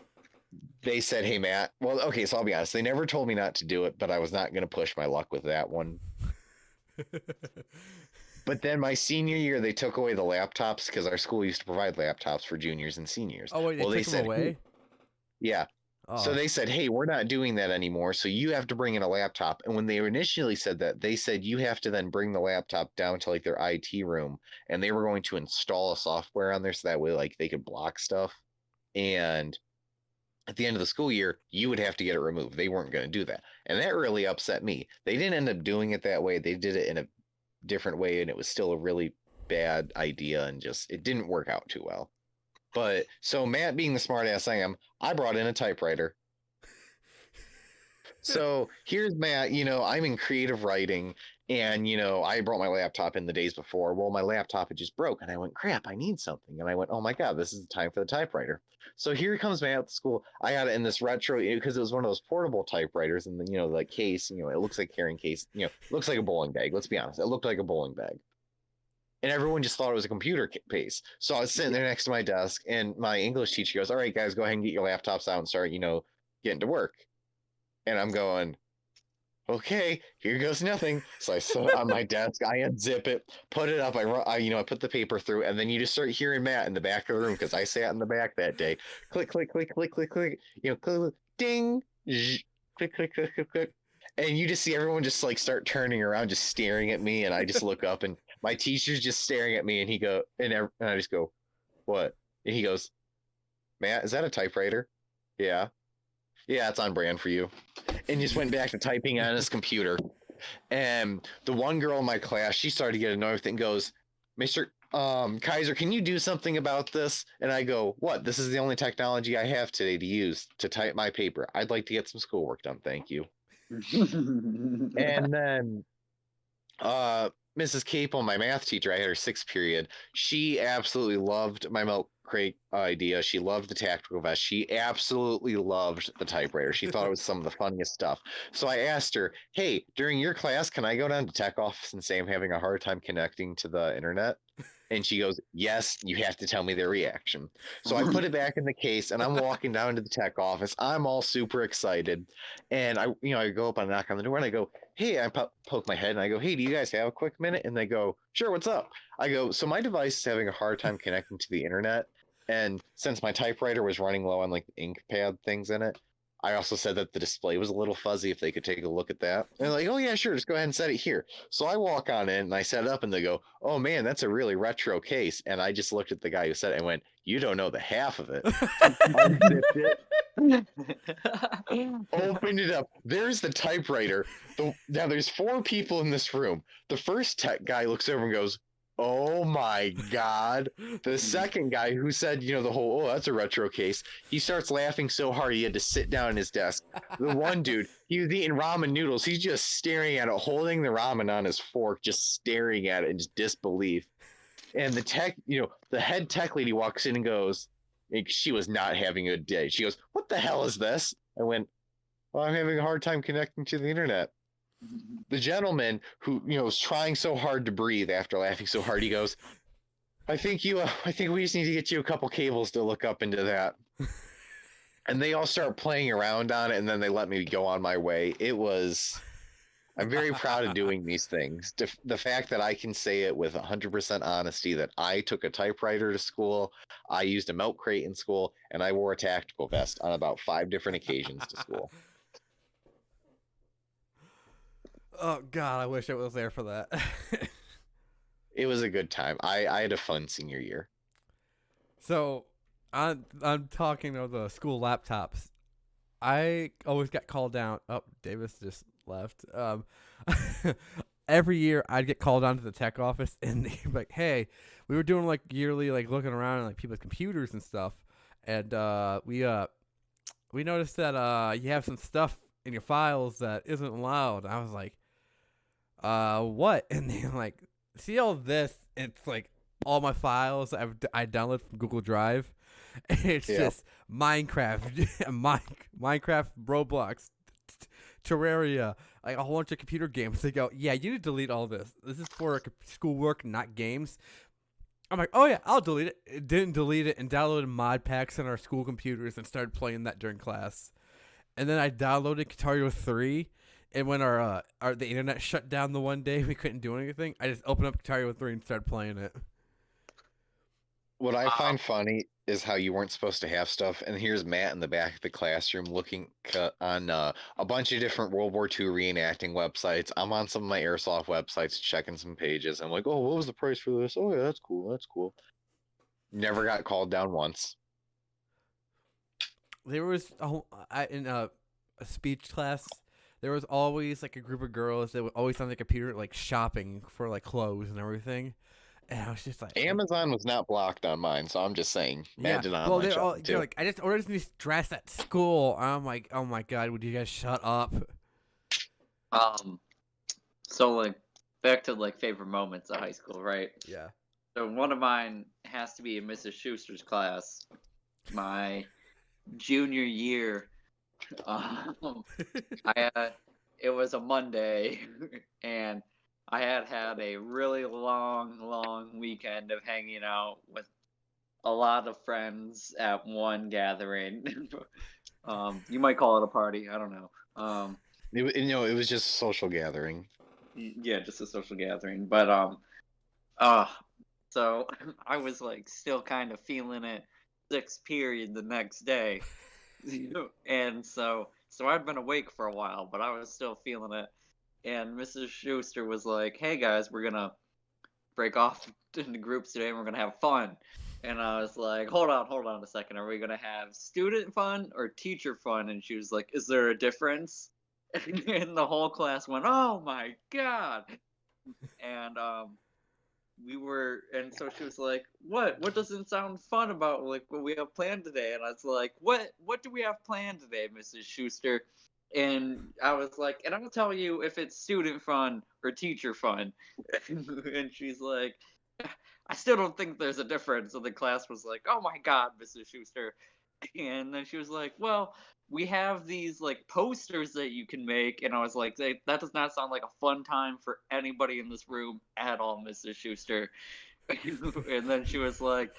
they said, hey, Matt, well, okay, so I'll be honest, they never told me not to do it, but I was not going to push my luck with that one. But then my senior year, they took away the laptops because our school used to provide laptops for juniors and seniors. Oh, wait, they took them away? Yeah. Oh. So they said, hey, we're not doing that anymore, so you have to bring in a laptop. And when they initially said that, they said you have to then bring the laptop down to like their IT room, and they were going to install a software on there so that way like they could block stuff. And at the end of the school year, you would have to get it removed. They weren't going to do that. And that really upset me. They didn't end up doing it that way. They did it in a different way, and it was still a really bad idea, and just it didn't work out too well. But so Matt, being the smart ass I am, I brought in a typewriter. So here's Matt, I'm in creative writing, and I brought my laptop in the days before. Well, my laptop had just broke, and I went, crap, I need something. And I went, oh my God, this is the time for the typewriter. So here comes Matt at the school. I had it in this retro, because it was one of those portable typewriters, and then like case, it looks like carrying case, looks like a bowling bag. Let's be honest, it looked like a bowling bag. And everyone just thought it was a computer case. So I was sitting there next to my desk, and my English teacher goes, all right, guys, go ahead and get your laptops out and start, getting to work. And I'm going, okay, here goes nothing. So I sit on my desk, I unzip it, put it up, I put the paper through, and then you just start hearing Matt in the back of the room, because I sat in the back that day. Click, click, click, click, click, click, click, ding, click, click, click, click, click. And you just see everyone just like start turning around, just staring at me, and I just look up, and my teacher's just staring at me, and I just go, what? And he goes, Matt, is that a typewriter? Yeah. Yeah, it's on brand for you. And just went back to typing on his computer. And the one girl in my class, she started to get annoyed with it and goes, Mr. Kaiser, can you do something about this? And I go, what? This is the only technology I have today to use to type my paper. I'd like to get some schoolwork done. Thank you. And then Mrs. Capel, my math teacher, I had her 6th period. She absolutely loved my milk crate idea. She loved the tactical vest. She absolutely loved the typewriter. She thought it was some of the funniest stuff. So I asked her, hey, during your class, can I go down to tech office and say I'm having a hard time connecting to the internet? And she goes, yes, you have to tell me their reaction. So I put it back in the case and I'm walking down to the tech office. I'm all super excited. And I go up and knock on the door and I go, hey, I poke my head and I go, hey, do you guys have a quick minute? And they go, sure, what's up? I go, so my device is having a hard time connecting to the internet. And since my typewriter was running low on like the ink pad things in it, I also said that the display was a little fuzzy if they could take a look at that. And they're like, oh, yeah, sure, just go ahead and set it here. So I walk on in and I set it up and they go, oh, man, that's a really retro case. And I just looked at the guy who said it and went, you don't know the half of it. Unzipped it, opened it up. There's the typewriter. Now there's 4 people in this room. The first tech guy looks over and goes, oh my God. The second guy who said, the whole, oh, that's a retro case, he starts laughing so hard he had to sit down at his desk. The one dude, he was eating ramen noodles. He's just staring at it, holding the ramen on his fork, just staring at it in just disbelief. And the head tech lady walks in and goes, she was not having a good day. She goes, what the hell is this? I went, well, I'm having a hard time connecting to the internet. The gentleman who was trying so hard to breathe after laughing so hard, he goes, I think we just need to get you a couple cables to look up into that. And they all start playing around on it, and then they let me go on my way. I'm very proud of doing these things. The fact that I can say it with 100% honesty that I took a typewriter to school, I used a milk crate in school, and I wore a tactical vest on about 5 different occasions to school. Oh God, I wish I was there for that. It was a good time. I had a fun senior year. So, I'm talking of the school laptops. I always got called down. Oh, Davis just left. Every year I'd get called down to the tech office, and they'd be like, "Hey, we were doing like yearly like looking around at like people's computers and stuff, and we noticed that you have some stuff in your files that isn't allowed." I was like, what? And they're like, see all this? It's like all my files I download from Google Drive. It's just Minecraft, Minecraft, Roblox, Terraria, like a whole bunch of computer games. They go, yeah, you need to delete all this. This is for schoolwork, not games. I'm like, oh yeah, I'll delete it. It didn't delete it and downloaded mod packs on our school computers and started playing that during class. And then I downloaded Guitar Hero 3. And when the internet shut down the one day we couldn't do anything, I just opened up Guitar Hero 3 and started playing it. What I find funny is how you weren't supposed to have stuff, and here's Matt in the back of the classroom looking on a bunch of different World War II reenacting websites. I'm on some of my Airsoft websites checking some pages. I'm like, oh, what was the price for this? Oh, yeah, that's cool. That's cool. Never got called down once. There was in a speech class, there was always like a group of girls that would always on the computer like shopping for like clothes and everything. And I was just like, Amazon was not blocked on mine, so I'm just saying. Imagine on my shopping too. Like, I just ordered this dress at school. I'm like, oh my God, would you guys shut up? So like back to like favorite moments of high school, right? Yeah. So one of mine has to be in Mrs. Schuster's class, my junior year. It was a Monday, and I had a really long weekend of hanging out with a lot of friends at one gathering. You might call it a party. I don't know. It was just a social gathering. Yeah, just a social gathering. But so I was like still kind of feeling it. 6th period the next day, and so I'd been awake for a while, but I was still feeling it. And Mrs. Schuster was like, hey guys, we're gonna break off into groups today and we're gonna have fun. And I was like, hold on a second, are we gonna have student fun or teacher fun? And she was like, is there a difference? And the whole class went, oh my God. And so she was like, what doesn't sound fun about like what we have planned today? And I was like, what do we have planned today, Mrs. Schuster? And I was like, and I'm gonna tell you if it's student fun or teacher fun. And she's like, I still don't think there's a difference. And the class was like, oh my God, Mrs. Schuster. And then she was like, well, we have these like posters that you can make. And I was like, that does not sound like a fun time for anybody in this room at all, Mrs. Schuster. And then she was like,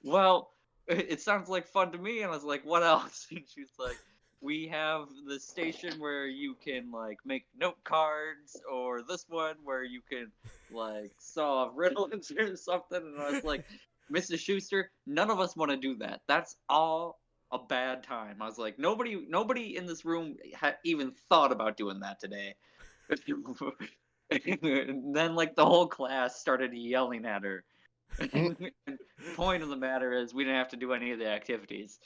well, it sounds like fun to me. And I was like, what else? And she's like, we have the station where you can like make note cards, or this one where you can like solve riddles or something. And I was like, Mrs. Schuster, none of us want to do that. That's all a bad time. I was like, nobody in this room even thought about doing that today. And then like the whole class started yelling at her. And point of the matter is, we didn't have to do any of the activities.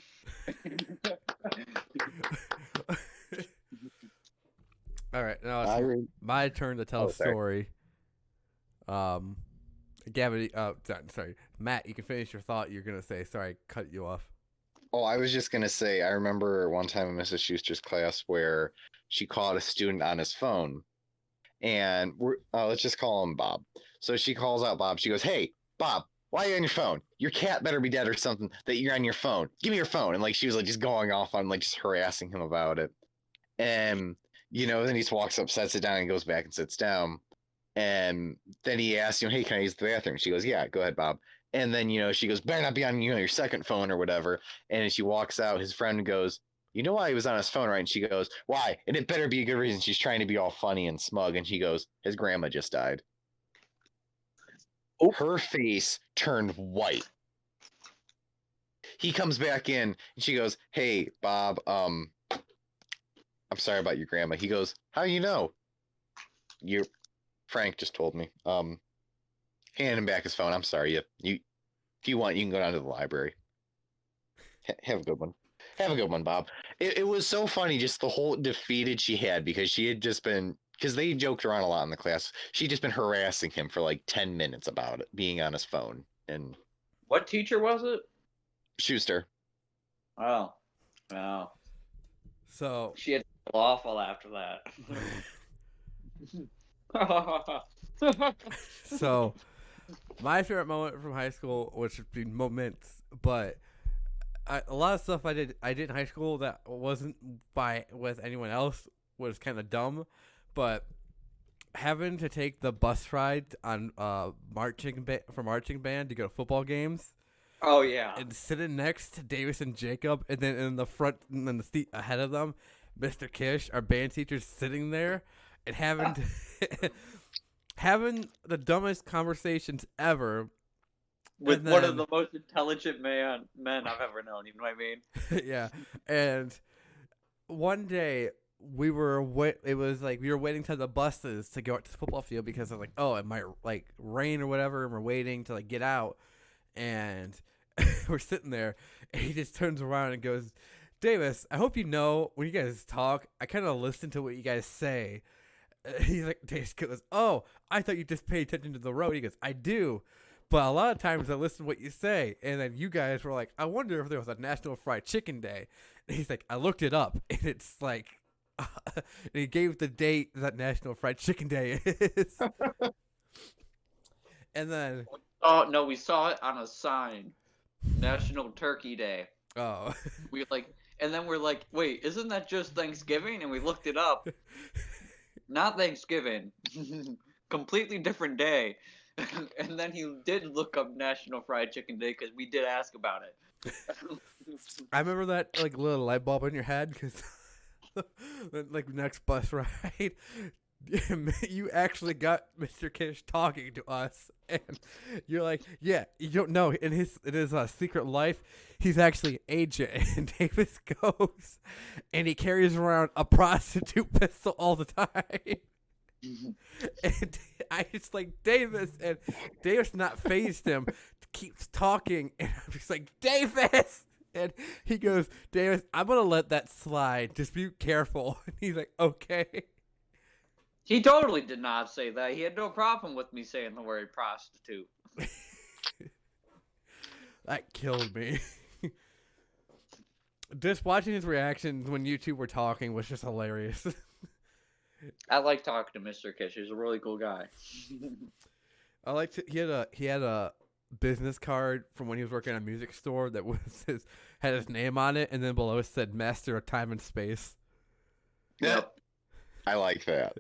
All right, now it's my turn to tell a story. Gavin, sorry, Matt, you can finish your thought. You're gonna say, sorry, I cut you off. Oh, I was just gonna say, I remember one time in Mrs. Schuster's class where she caught a student on his phone, and let's just call him Bob. So she calls out Bob. She goes, "Hey, Bob, why are you on your phone? Your cat better be dead or something that you're on your phone. Give me your phone." And like she was like just going off on like just harassing him about it. And then he just walks up, sets it down, and goes back and sits down. And then he asks, "Hey, can I use the bathroom?" She goes, "Yeah, go ahead, Bob." And then she goes, "Better not be on your second phone or whatever." And as she walks out, his friend goes, "You know why he was on his phone, right?" And she goes, "Why?" And it better be a good reason. She's trying to be all funny and smug. And she goes, "His grandma just died." Oh. Her face turned white. He comes back in and she goes, "Hey, Bob, I'm sorry about your grandma." He goes, "How you know?" Frank just told me. Hand him back his phone. "I'm sorry. If you want, you can go down to the library." Have a good one. Have a good one, Bob. It was so funny, just the whole defeated she had, because she had just been, because they joked around a lot in the class. She'd just been harassing him for like 10 minutes about it, being on his phone. And what teacher was it? Schuster. Oh. So she had awful after that. So my favorite moment from high school, which would be moments, but a lot of stuff I did in high school that wasn't with anyone else was kind of dumb, but having to take the bus ride on marching band to go to football games. Oh yeah. And sitting next to Davis and Jacob, and then in the front, and then the seat ahead of them, Mr. Kish, our band teacher, sitting there, and having having the dumbest conversations ever with one of the most intelligent men I've ever known. You know what I mean? Yeah. And one day we were waiting to the buses to go out to the football field because of it might like rain or whatever, and we're waiting to like get out, and we're sitting there, and he just turns around and goes, "Davis, I hope you know when you guys talk, I kind of listen to what you guys say." He's like, Davis goes, "Oh, I thought you just paid attention to the road." He goes, "I do, but a lot of times I listen to what you say." And then you guys were like, "I wonder if there was a National Fried Chicken Day." And he's like, "I looked it up, and it's like," and he gave the date that National Fried Chicken Day is. And then, oh no, we saw it on a sign, National Turkey Day. Oh. And then we're like, wait, isn't that just Thanksgiving? And we looked it up. Not Thanksgiving. Completely different day. And then he did look up National Fried Chicken Day because we did ask about it. I remember that little light bulb in your head because next bus ride, you actually got Mr. Kish talking to us, and you're like, "Yeah, you don't know, in his secret life, he's actually an agent." And Davis goes, and he carries around a prostitute pistol all the time. And I just like Davis, and Davis not phased him, keeps talking, and I'm just like, "Davis!" And he goes, "Davis, I'm gonna let that slide. Just be careful." And he's like, "Okay." He totally did not say that. He had no problem with me saying the word prostitute. That killed me. Just watching his reactions when you two were talking was just hilarious. I like talking to Mr. Kish. He's a really cool guy. I liked it. He had a business card from when he was working at a music store that had his name on it, and then below it said "Master of Time and Space." Yep. I like that.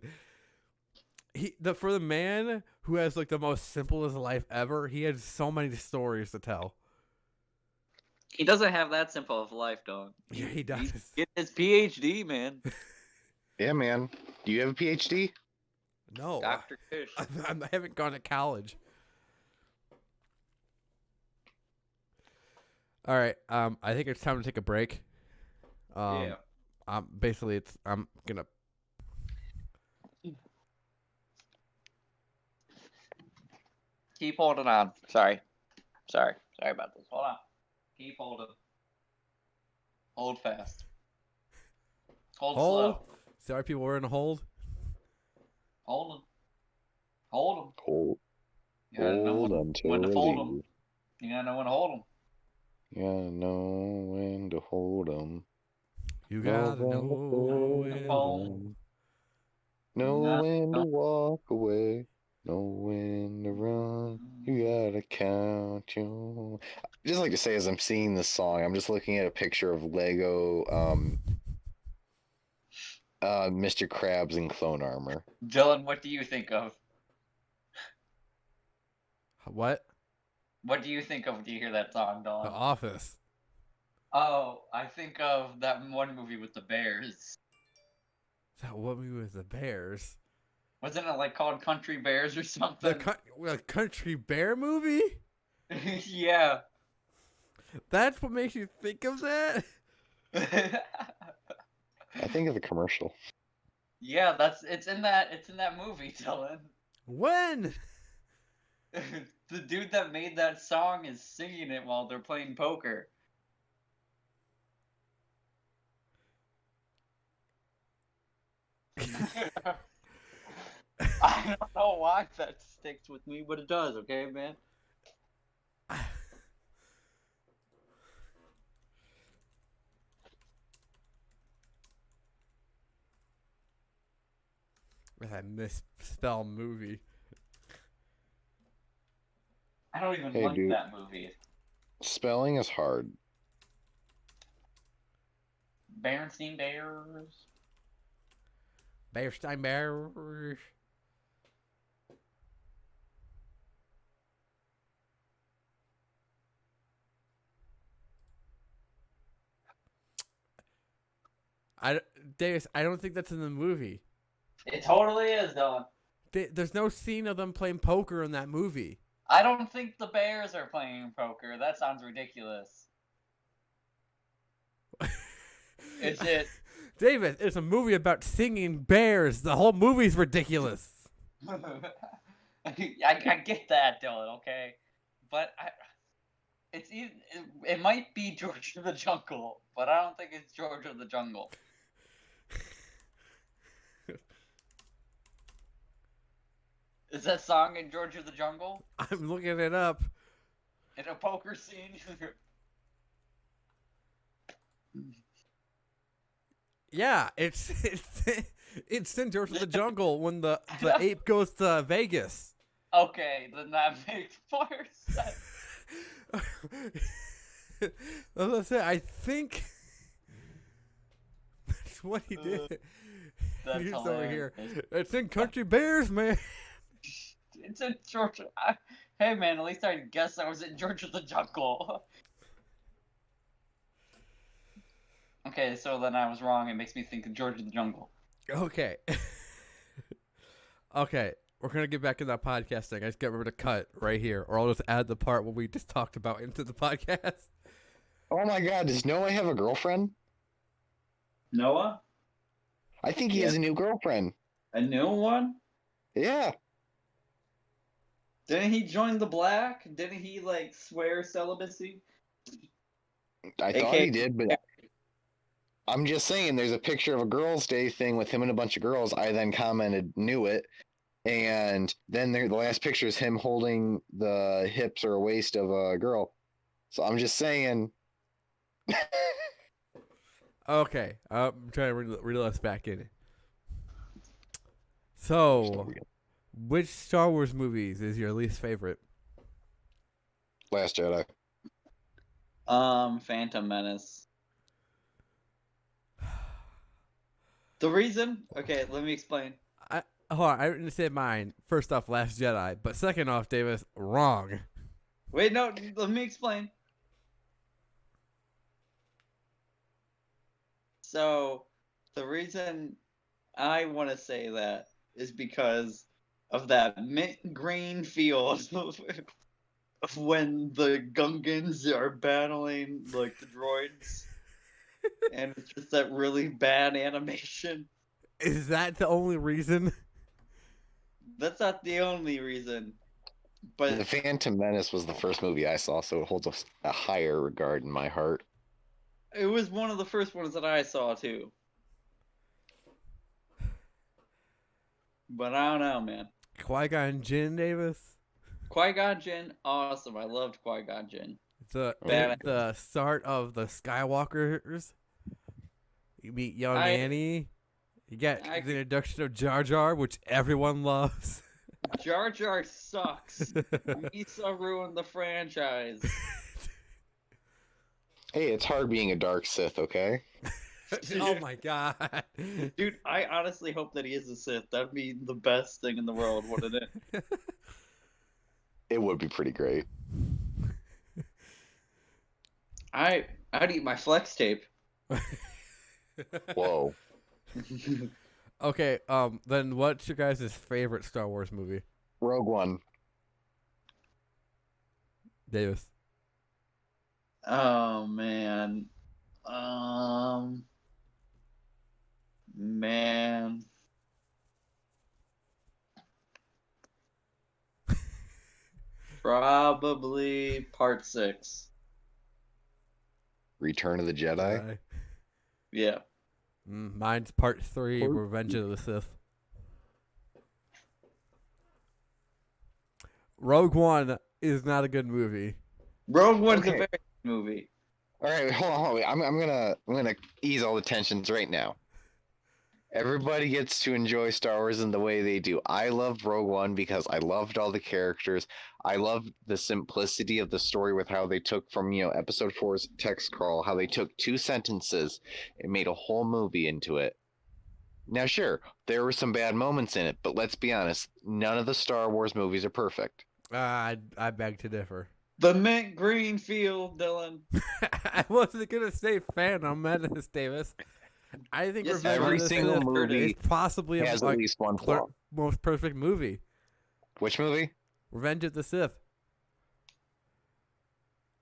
for the man who has like the most simplest life ever, he had so many stories to tell. He doesn't have that simple of a life, dog. Yeah, he does. He's getting his PhD, man. Yeah, man. Do you have a PhD? No, Dr. Fish. I haven't gone to college. All right, I think it's time to take a break. Yeah. Basically, I'm gonna. Keep holding on. Sorry about this. Hold on. Keep holding. Hold fast. Hold slow. Sorry, people were in a hold. Hold them. Hold them. Hold, You gotta know hold when, until when to fold release. them. You gotta know when to hold them. You gotta know when to hold them. You gotta know when to to fold. fold. Know when to walk away. Know when to run. You gotta count your. I just like to say, as I'm singing this song, I'm just looking at a picture of Lego, Mr. Krabs in clone armor. Dillon, what do you think of? What? What do you think of when you hear that song, The Dillon? Office. Oh, I think of that one movie with the bears. That what movie was the Bears? Wasn't it like called Country Bears or something? The Country Bear movie? Yeah. That's what makes you think of that? I think of the commercial. Yeah, it's in that movie, Dylan. When? The dude that made that song is singing it while they're playing poker. I don't know why that sticks with me, but it does, okay, man? That misspelled movie. I don't even Hey, like dude. that movie. Spelling is hard. Berenstein Bears. Bearstein Bears. Davis, I don't think that's in the movie. It totally is, Dylan. There's no scene of them playing poker in that movie. I don't think the Bears are playing poker. That sounds ridiculous. Is it? David, it's a movie about singing bears. The whole movie's ridiculous. I get that, Dylan. Okay, but it might be George of the Jungle, but I don't think it's George of the Jungle. Is that song in George of the Jungle? I'm looking it up. In a poker scene? Yeah, it's in George of the Jungle when the ape goes to Vegas. Okay, then that makes more sense. As I said, I think that's what he did. That's He's over here. hilarious. It's in Country Bears, man. It's in George. Hey man, at least I guess I was in George of the Jungle. Okay, so then I was wrong. It makes me think of George of the Jungle. Okay. Okay, we're gonna get back in that podcast thing. I just got to cut right here, or I'll just add the part what we just talked about into the podcast. Oh my god, does Noah have a girlfriend? Noah? I think he has a new girlfriend. A new one? Yeah. Didn't he join the black? Didn't he like swear celibacy? I thought he did, but I'm just saying there's a picture of a girls' day thing with him and a bunch of girls. I then commented, knew it. And then the last picture is him holding the hips or waist of a girl. So I'm just saying. Okay, I'm trying to reel us back in. So, which Star Wars movies is your least favorite? Last Jedi. Phantom Menace. The reason? Okay, let me explain. hold on. I didn't say mine. First off, Last Jedi. But second off, Davis, wrong. Wait, no, let me explain. So, the reason I want to say that is because of that mint green field of when the Gungans are battling like the droids, and it's just that really bad animation. Is that the only reason? That's not the only reason, The but Phantom Menace was the first movie I saw, so it holds a higher regard in my heart. it was one of the first ones that I saw too. But I don't know, man. Qui-Gon Jinn, Davis. Qui-Gon Jinn, awesome. I loved Qui-Gon Jinn. It's the start of the Skywalkers. You meet young Annie. You get the introduction of Jar Jar, which everyone loves. Jar Jar sucks. Misa ruined the franchise. Hey, it's hard being a dark Sith, okay? Oh my god. Dude, I honestly hope that he is a Sith. That'd be the best thing in the world, wouldn't it? It would be pretty great. I'd eat my flex tape. Whoa. Okay, then what's your guys' favorite Star Wars movie? Rogue One. Davis. Oh man. Man. Probably part 6. Return of the Jedi. Yeah. Mine's part 3, Revenge of the Sith. Rogue One is not a good movie. Rogue One's a very good movie. All right, hold on. I'm gonna ease all the tensions right now. Everybody gets to enjoy Star Wars in the way they do. I loved Rogue One because I loved all the characters. I loved the simplicity of the story with how they took from, episode 4's text crawl, how they took 2 sentences and made a whole movie into it. Now, sure, there were some bad moments in it, but let's be honest, none of the Star Wars movies are perfect. I beg to differ. The mint green field, Dillon. I wasn't gonna say Phantom Menace, Davis. I think Yes, Revenge every of the single Sith movie is possibly has at least one flaw. most perfect movie. Which movie? Revenge of the Sith.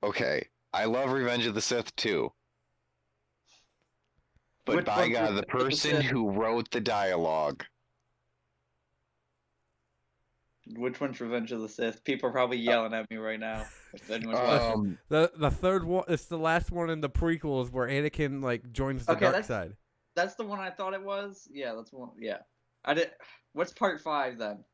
Okay, I love Revenge of the Sith too. But Which by one's God, the Revenge of the person Sith? who wrote the dialogue. Which one's Revenge of the Sith? People are probably yelling at me right now. If anyone's watching. The third one, it's the last one in the prequels where Anakin joins the dark side. That's the one I thought it was. Yeah, that's one. Yeah, I did. What's part 5 then?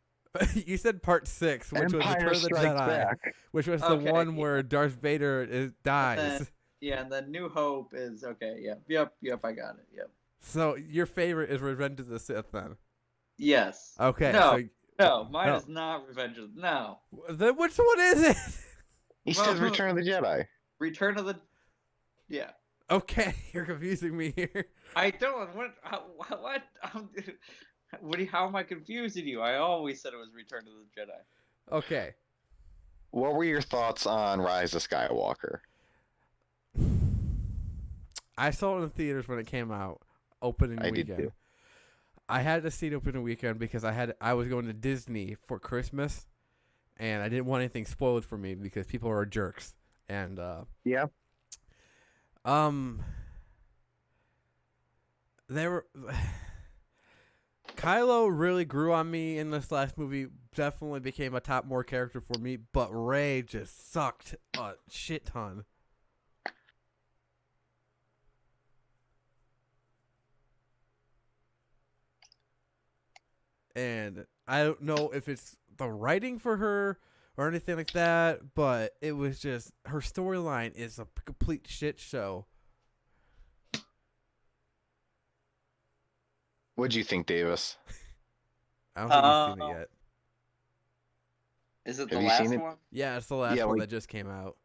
You said part 6, which was Return of the Jedi, which was the one where Darth Vader dies. And then New Hope is okay. Yeah, yep. I got it. Yep. So your favorite is Revenge of the Sith, then? Yes. Okay. No, mine is not Revenge of. No. Then which one is it? He says Return of the Jedi. Return of the. Yeah. Okay, you're confusing me here. I don't. What? How am I confusing you? I always said it was Return of the Jedi. Okay. What were your thoughts on Rise of Skywalker? I saw it in the theaters when it came out, opening weekend. Did too. I had to see it opening weekend because I was going to Disney for Christmas, and I didn't want anything spoiled for me because people are jerks. And yeah. They were. Kylo really grew on me in this last movie. Definitely became a top more character for me, but Rey just sucked a shit ton. And I don't know if it's the writing for her or anything like that, but it was just her storyline is a complete shit show. What'd you think, Davis? I don't think you've seen it yet. Is it Have the you last seen it? one? Yeah, it's the last one that just came out.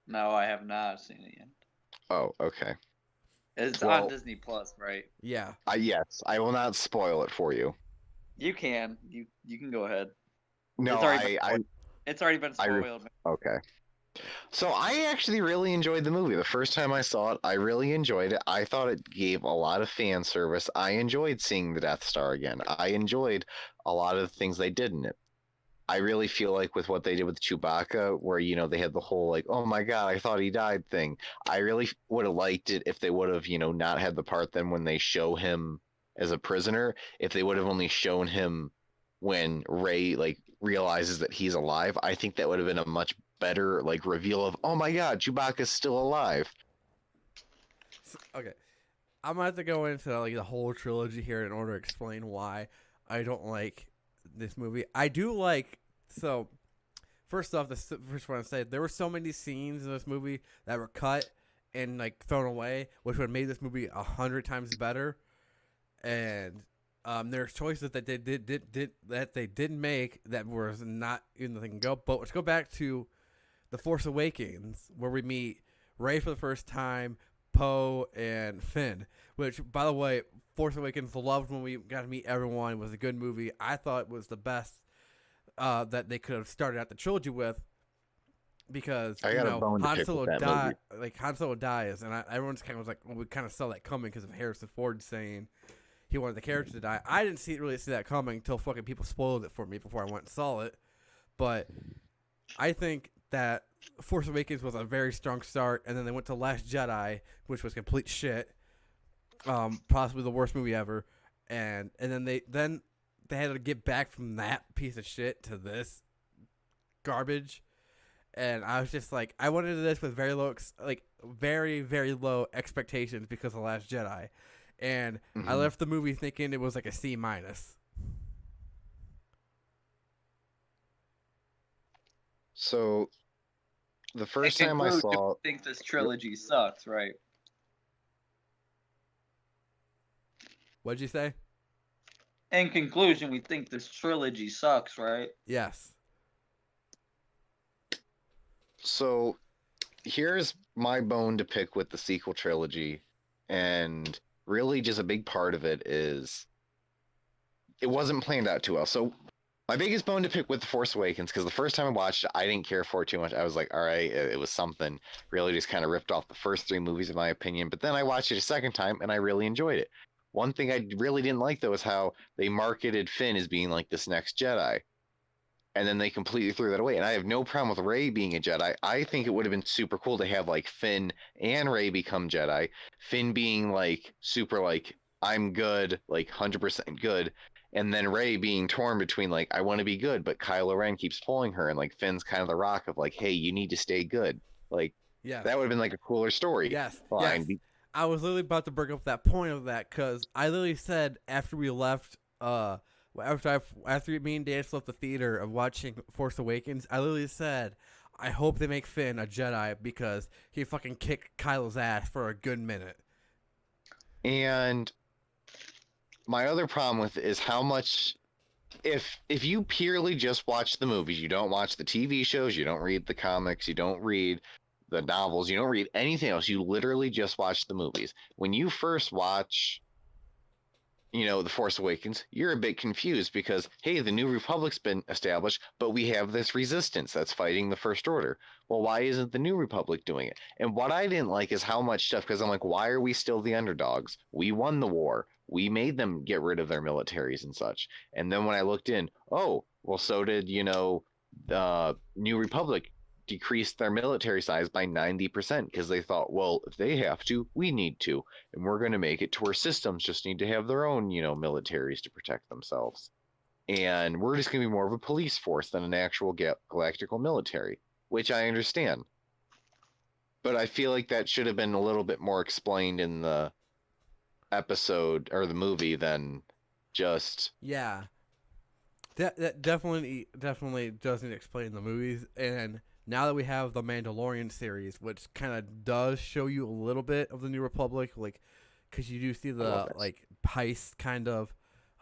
No, I have not seen it yet. Oh, okay. It's on Disney Plus, right? Yeah. Yes, I will not spoil it for you. You can. You can go ahead. No, It's already been spoiled. Okay. So I actually really enjoyed the movie. The first time I saw it, I really enjoyed it. I thought it gave a lot of fan service. I enjoyed seeing the Death Star again. I enjoyed a lot of the things they did in it. I really feel like with what they did with Chewbacca, where, they had the whole, like, oh my God, I thought he died thing. I really would have liked it if they would have, not had the part then when they show him as a prisoner, if they would have only shown him when Rey, like, realizes that he's alive. I think that would have been a much better, like, reveal of, oh my God, Chewbacca's still alive. Okay. I'm going to have to go into, like, the whole trilogy here in order to explain why I don't like this movie. I do like, so first off, the first one I say, there were so many scenes in this movie that were cut and like thrown away, which would have made this movie 100 times better. And there's choices that they didn't make that was not in the thing. But let's go back to The Force Awakens, where we meet Rey for the first time, Poe, and Finn. Which, by the way, Force Awakens, loved when we got to meet everyone. It was a good movie. I thought it was the best that they could have started out the trilogy with, because Han Solo dies, and everyone's kind of was like, well, we kind of saw that coming because of Harrison Ford saying he wanted the character to die. I didn't really see that coming until fucking people spoiled it for me before I went and saw it. But I think that Force Awakens was a very strong start, and then they went to Last Jedi, which was complete shit. Possibly the worst movie ever, and then they had to get back from that piece of shit to this garbage, and I was just like, I went into this with very very low expectations because of Last Jedi, and I left the movie thinking it was like a C-. So the first time I saw, I think this trilogy sucks, right? What'd you say? In conclusion, we think this trilogy sucks, right? Yes. So here's my bone to pick with the sequel trilogy, and really just a big part of it is it wasn't planned out too well. So my biggest bone to pick with The Force Awakens, because the first time I watched it, I didn't care for it too much. I was like, all right, it was something. Really just kind of ripped off the first three movies, in my opinion. But then I watched it a second time, and I really enjoyed it. One thing I really didn't like, though, is how they marketed Finn as being like this next Jedi. And then they completely threw that away. And I have no problem with Rey being a Jedi. I think it would have been super cool to have like Finn and Rey become Jedi. Finn being like super like, I'm good, like 100% good. And then Rey being torn between like, I want to be good, but Kylo Ren keeps pulling her. And like Finn's kind of the rock of like, hey, you need to stay good. Like, that would have been like a cooler story. Yes. I was literally about to bring up that point of that, because I literally said after we left, after me and Dan left the theater of watching Force Awakens, I literally said, I hope they make Finn a Jedi, because he fucking kicked Kylo's ass for a good minute. And my other problem with it is how much, if you purely just watch the movies, you don't watch the TV shows, you don't read the comics, you don't read the novels, you don't read anything else, you literally just watch the movies. When you first watch, The Force Awakens, you're a bit confused because, hey, the New Republic's been established, but we have this resistance that's fighting the First Order. Well, why isn't the New Republic doing it? And what I didn't like is how much stuff, because I'm like, why are we still the underdogs? We won the war. We made them get rid of their militaries and such. And then when I looked in, oh, well, so did, the New Republic decreased their military size by 90% because they thought, well, if they have to, we need to, and we're going to make it to where systems just need to have their own, militaries to protect themselves, and we're just going to be more of a police force than an actual galactical military, which I understand, but I feel like that should have been a little bit more explained in the episode or the movie than just that definitely doesn't explain the movies. And now that we have the Mandalorian series, which kind of does show you a little bit of the New Republic, like, because you do see the like heist kind of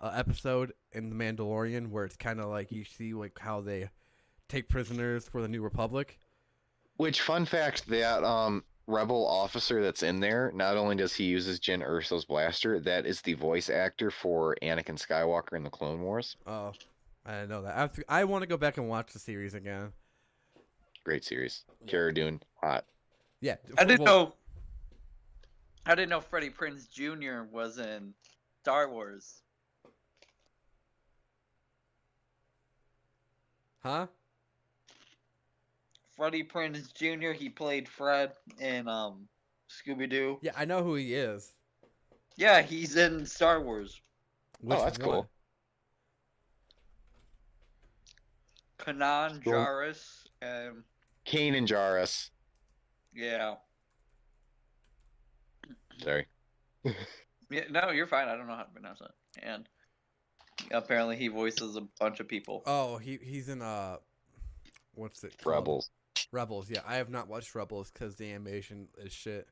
episode in the Mandalorian, where it's kind of like you see like how they take prisoners for the New Republic. Which, fun fact, that rebel officer that's in there, not only does he use his Jyn Erso's blaster, that is the voice actor for Anakin Skywalker in the Clone Wars. Oh, I didn't know that. I want to go back and watch the series again. Great series. Yeah. Cara Dune, hot. Yeah, I didn't know. I didn't know Freddie Prinze Jr. was in Star Wars. Huh? Freddie Prinze Jr. He played Fred in Scooby Doo. Yeah, I know who he is. Yeah, he's in Star Wars. Which that's one? cool. Kanan Cool. Jarrus and Kanan Jarrus. yeah. Sorry. Yeah, no, you're fine. I don't know how to pronounce it. And apparently he voices a bunch of people. Oh, he's in what's it called? Rebels. Rebels. Yeah, I have not watched Rebels because the animation is shit.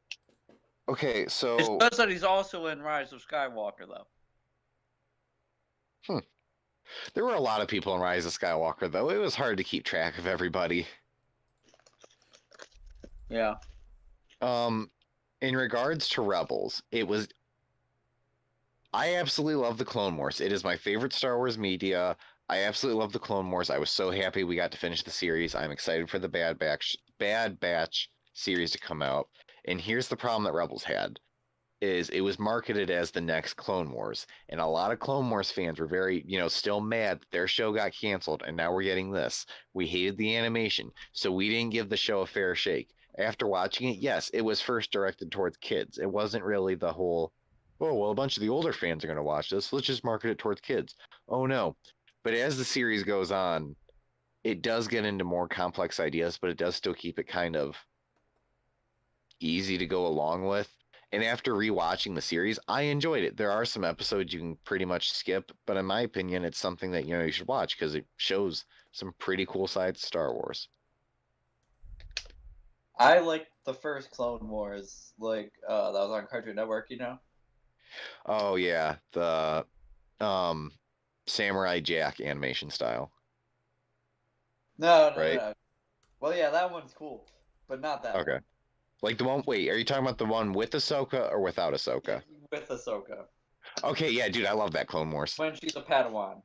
Okay, It so says that he's also in Rise of Skywalker, though. there were a lot of people in Rise of Skywalker, though. It was hard to keep track of everybody. Yeah. In regards to Rebels, I absolutely love the Clone Wars. It is my favorite Star Wars media. I absolutely love the Clone Wars. I was so happy we got to finish the series. I'm excited for the Bad Batch series to come out. And here's the problem that Rebels had. Is it was marketed as the next Clone Wars. And a lot of Clone Wars fans were very, still mad that their show got canceled and now we're getting this. We hated the animation, so we didn't give the show a fair shake. After watching it, yes, it was first directed towards kids. It wasn't really the whole, oh, well, a bunch of the older fans are going to watch this. Let's just market it towards kids. Oh, no. But as the series goes on, it does get into more complex ideas, but it does still keep it kind of easy to go along with. And after rewatching the series, I enjoyed it. There are some episodes you can pretty much skip, but in my opinion, it's something that you should watch because it shows some pretty cool sides of Star Wars. I like the first Clone Wars, that was on Cartoon Network, Oh yeah, the Samurai Jack animation style. No, right? no. Well, yeah, that one's cool, but not that Okay. one. Like the one, wait, are you talking about the one with Ahsoka or without Ahsoka? With Ahsoka. Okay, yeah, dude, I love that Clone Wars. When she's a Padawan.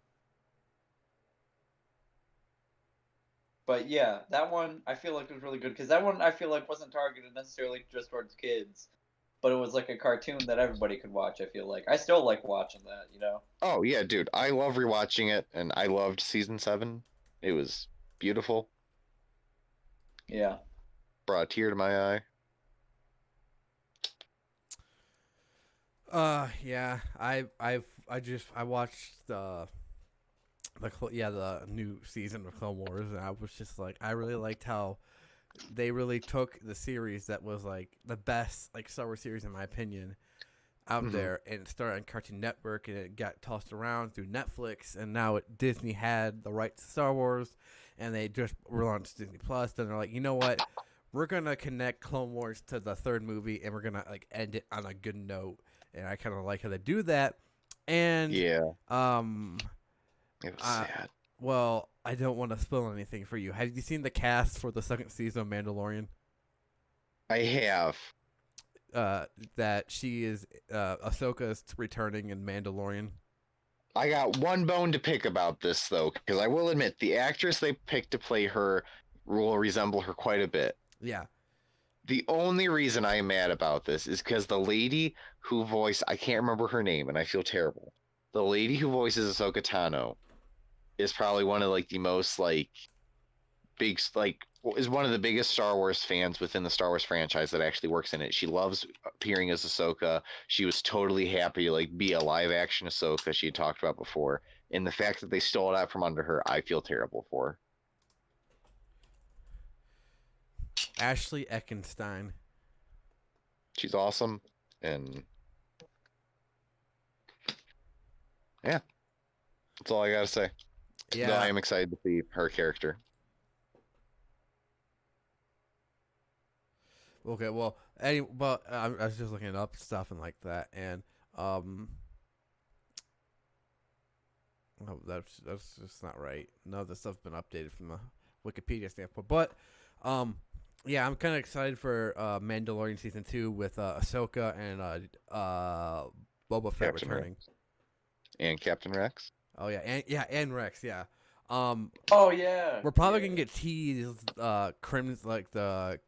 But yeah, that one I feel like was really good because that one I feel like wasn't targeted necessarily just towards kids, but it was like a cartoon that everybody could watch. I feel like I still like watching that. Oh yeah, dude, I love rewatching it, and I loved season 7. It was beautiful. Yeah. Brought a tear to my eye. Yeah, I watched the new season of Clone Wars, and I was just like, I really liked how they really took the series that was like the best like Star Wars series in my opinion out there, and it started on Cartoon Network, and it got tossed around through Netflix, and now Disney had the rights to Star Wars, and they just relaunched Disney Plus, and they're like, you know what, we're gonna connect Clone Wars to the third movie, and we're gonna like end it on a good note. And I kind of like how they do that. And yeah, it was sad. Well, I don't want to spoil anything for you. Have you seen the cast for the second season of Mandalorian? I have. That she is Ahsoka's returning in Mandalorian. I got one bone to pick about this though, because I will admit the actress they picked to play her will resemble her quite a bit. Yeah. The only reason I am mad about this is because the lady who voiced, I can't remember her name, and I feel terrible. The lady who voices Ahsoka Tano is probably one of like the most like big, like is one of the biggest Star Wars fans within the Star Wars franchise that actually works in it. She loves appearing as Ahsoka. She was totally happy to like be a live action Ahsoka she had talked about before. And the fact that they stole it out from under her, I feel terrible for her. Ashley Eckenstein. She's awesome, and yeah, that's all I gotta say. Yeah. No, I am excited to see her character. Okay, well, I was just looking up stuff and like that, and oh, that's just not right. No, the stuff's been updated from the Wikipedia standpoint, but Yeah, I'm kind of excited for Mandalorian season 2 with Ahsoka and Boba Fett Captain returning. Rex. And Captain Rex. Oh and Rex, yeah. Oh yeah. We're probably gonna get teased Crimson, like the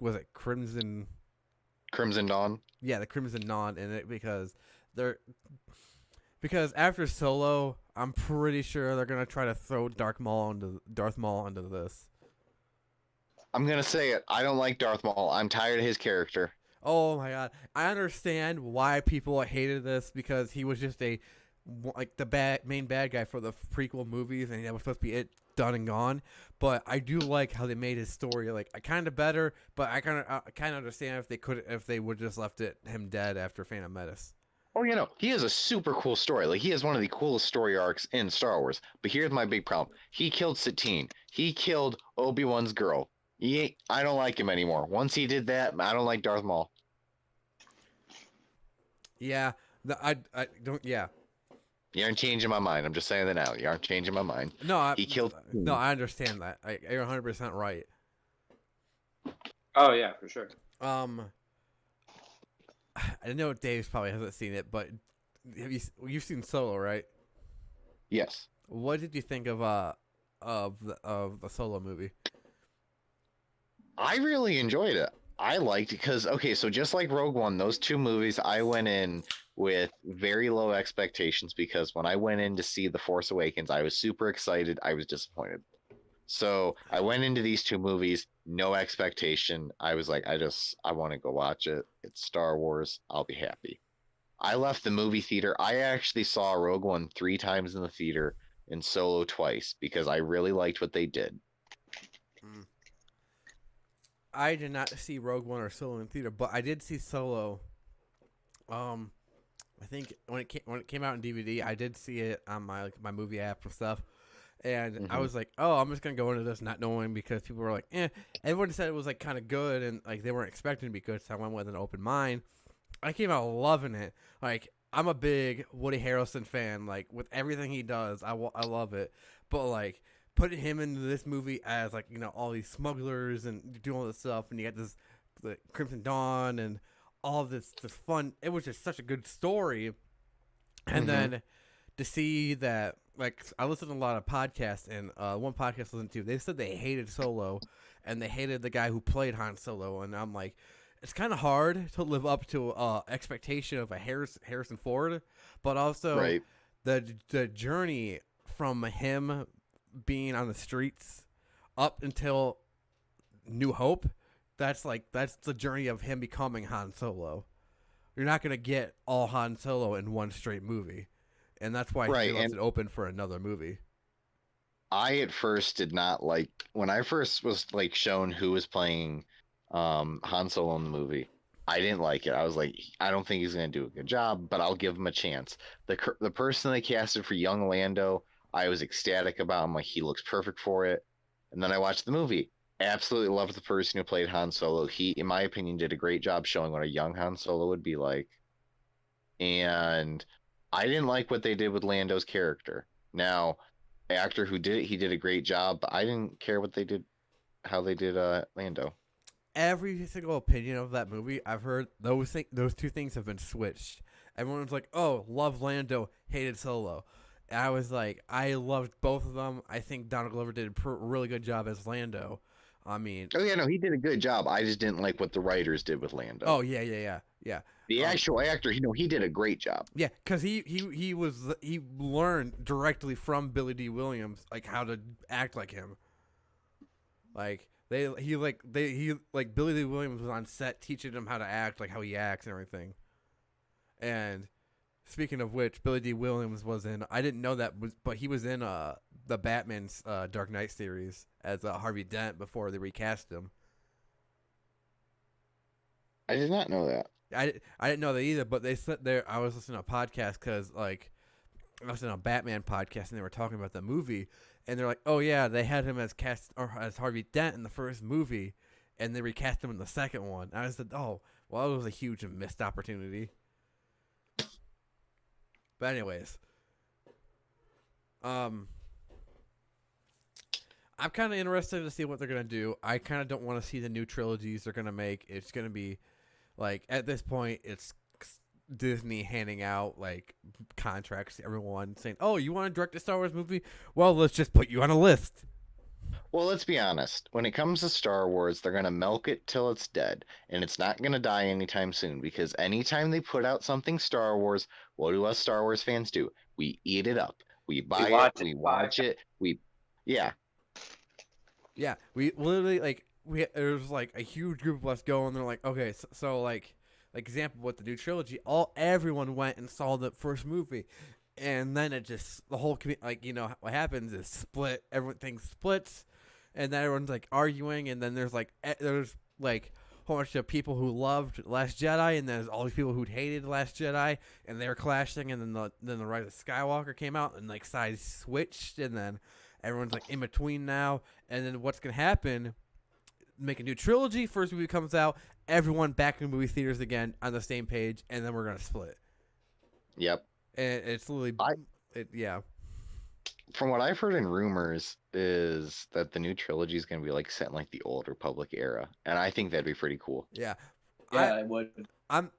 was it Crimson? Crimson Dawn. Yeah, the Crimson Dawn in it they're because after Solo, I'm pretty sure they're gonna try to throw Darth Maul into this. I'm gonna say it. I don't like Darth Maul. I'm tired of his character. Oh my god, I understand why people hated this because he was just like the main bad guy for the prequel movies, and that was supposed to be it done and gone. But I do like how they made his story like kind of better. But I kind of understand if they would just left him dead after Phantom Menace. Oh, he has a super cool story. Like, he has one of the coolest story arcs in Star Wars. But here's my big problem. He killed Satine. He killed Obi-Wan's girl. I don't like him anymore. Once he did that, I don't like Darth Maul. Yeah, I don't. Yeah, You aren't changing my mind. I'm just saying that now. You aren't changing my mind. no, He killed. No, I understand that. You're 100% right. Oh yeah, for sure. I know Dave probably hasn't seen it, but you've seen Solo, right? Yes. What did you think of the Solo movie? I really enjoyed it. I liked it because, okay, so just like Rogue One, those two movies, I went in with very low expectations because when I went in to see The Force Awakens, I was super excited. I was disappointed. So I went into these two movies, no expectation. I was like, I want to go watch it. It's Star Wars. I'll be happy. I left the movie theater. I actually saw Rogue One 3 times in the theater and Solo twice because I really liked what they did. I did not see Rogue One or Solo in theater, but I did see Solo. I think when it came out in DVD, I did see it on my movie app and stuff. And I was like, oh, I'm just gonna go into this not knowing because people were like, eh. Everyone said it was like kind of good and like they weren't expecting to be good, so I went with an open mind. I came out loving it. Like I'm a big Woody Harrelson fan. Like with everything he does, I love it. But like putting him into this movie as like all these smugglers and doing all this stuff, and you got the Crimson Dawn and all this fun. It was just such a good story. And then to see that, like, I listened to a lot of podcasts, and one podcast I listened to, they said they hated Solo, and they hated the guy who played Han Solo, and I'm like, it's kind of hard to live up to expectation of a Harrison Ford, but also the journey from him being on the streets up until New Hope, that's the journey of him becoming Han Solo. You're not gonna get all Han Solo in one straight movie. And that's why he left it open for another movie. I at first did not like when I first was like shown who was playing Han Solo in the movie. I didn't like it. I was like, I don't think he's going to do a good job, but I'll give him a chance. The person they casted for young Lando, I was ecstatic about. I'm like, he looks perfect for it. And then I watched the movie. Absolutely loved the person who played Han Solo. He, in my opinion, did a great job showing what a young Han Solo would be like. And I didn't like what they did with Lando's character. Now, the actor who did it, he did a great job, but I didn't care what they did, how they did Lando. Every single opinion of that movie, I've heard those two things have been switched. Everyone's like, "Oh, love Lando, hated Solo." And I was like, I loved both of them. I think Donald Glover did a really good job as Lando. I mean, oh yeah, no, he did a good job. I just didn't like what the writers did with Lando. Oh yeah. The actual actor, he did a great job. Yeah, because he learned directly from Billy D. Williams like how to act like him. Like Billy D. Williams was on set teaching him how to act, like how he acts and everything. And speaking of which, Billy D. Williams was in, I didn't know that, but he was in the Batman's Dark Knight series as Harvey Dent before they recast him. I did not know that. I didn't know that either, but they said there. I was listening to a podcast because like I was listening to a Batman podcast and they were talking about the movie, and they're like, "Oh yeah, they had him as as Harvey Dent in the first movie, and they recast him in the second one." And I said, "Oh, well, it was a huge missed opportunity." But anyways, I'm kind of interested to see what they're gonna do. I kind of don't want to see the new trilogies they're gonna make. It's gonna be like at this point, it's Disney handing out like contracts to everyone, saying, "Oh, you want to direct a Star Wars movie? Well, let's just put you on a list." Well, let's be honest. When it comes to Star Wars, they're going to milk it till it's dead, and it's not going to die anytime soon because anytime they put out something Star Wars, what do us Star Wars fans do? We eat it up. We buy it, we watch it, yeah. Yeah, we literally like there's like a huge group of us going. They're like, okay, so like example with the new trilogy, everyone went and saw the first movie, and then it just the whole like what happens is split. Everything splits, and then everyone's like arguing, and then there's like a whole bunch of people who loved Last Jedi, and then there's all these people who hated Last Jedi, and they're clashing, and then the Rise of Skywalker came out, and like sides switched, and then everyone's like in between now, and then what's gonna happen? Make a new trilogy. First movie comes out, everyone back in movie theaters again on the same page, and then we're gonna split. Yep. And it's literally, yeah. From what I've heard in rumors is that the new trilogy is going to be like set in like the old Republic era, and I think that'd be pretty cool. Yeah. I would. I'm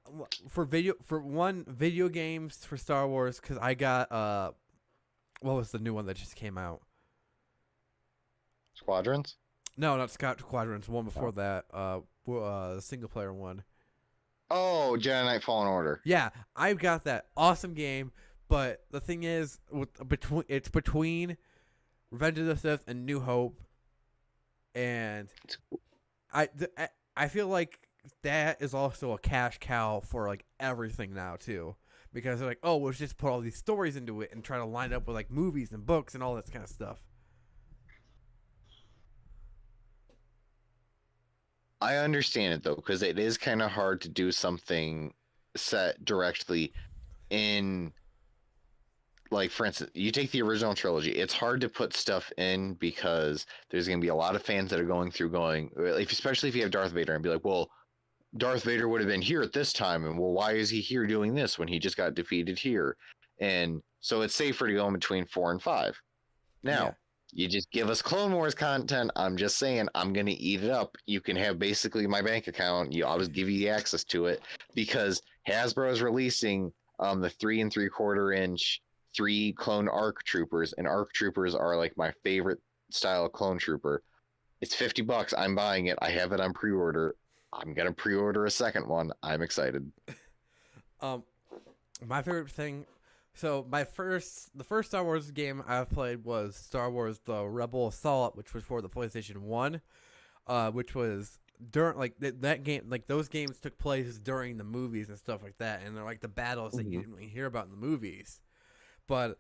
for video games for Star Wars because I got what was the new one that just came out? Squadrons? No, not Squadrons. One before that. The single player one. Oh, Jedi Knight Fallen Order. Yeah, I've got that awesome game, but the thing is, it's between Revenge of the Sith and New Hope, and I feel like that is also a cash cow for like everything now too, because they're like, oh, let's just put all these stories into it and try to line it up with like movies and books and all that kind of stuff. I understand it though, because it is kind of hard to do something set directly in, like, for instance, you take the original trilogy. It's hard to put stuff in because there's going to be a lot of fans that are going, especially if you have Darth Vader and be like, well, Darth Vader would have been here at this time, and well, why is he here doing this when he just got defeated here? And so it's safer to go in between 4 and 5. Now, Yeah. You just give us Clone Wars content. I'm just saying, I'm going to eat it up. You can have basically my bank account. I'll just give you the access to it because Hasbro is releasing the 3 3/4 inch 3 clone ARC troopers, and ARC troopers are like my favorite style of clone trooper. It's $50. I'm buying it. I have it on pre-order. I'm going to pre-order a second one. I'm excited. My favorite thing. So the first Star Wars game I've played was Star Wars: The Rebel Assault, which was for the PlayStation 1, which was during like that game. Like those games took place during the movies and stuff like that, and they're like the battles that you didn't really hear about in the movies. But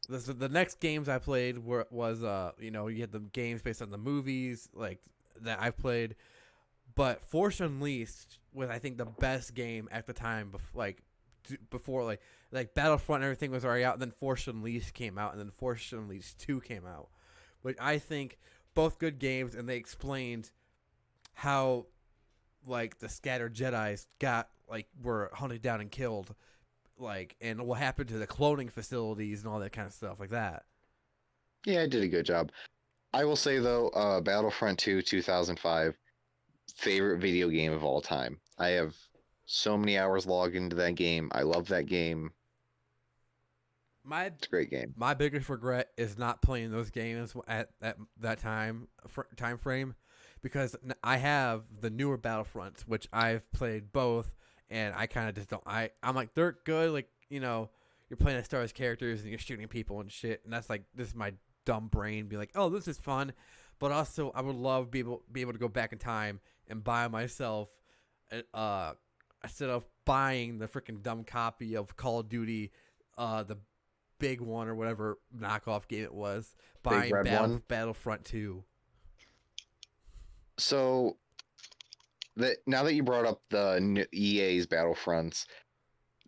the next games I played was you had the games based on the movies like that I played, but Force Unleashed was I think the best game at the time before like Battlefront and everything was already out, and then Force Unleashed came out, and then Force Unleashed 2 came out, which I think both good games, and they explained how like the scattered Jedis were hunted down and killed, like, and what happened to the cloning facilities and all that kind of stuff like that. Yeah, I did a good job. I will say though, Battlefront 2 2005, favorite video game of all time. I have so many hours logged into that game. I love that game. It's a great game. My biggest regret is not playing those games at that time frame, because I have the newer Battlefronts, which I've played both, and I kind of just don't. I'm like, they're good, like, you're playing as Star Wars characters and you're shooting people and shit, and that's like, this is my dumb brain be like, oh, this is fun, but also I would love be able to go back in time and buy myself instead of buying the freaking dumb copy of Call of Duty, the big one or whatever knockoff game it was, buying Battlefront 2. So, now that you brought up the EA's Battlefronts,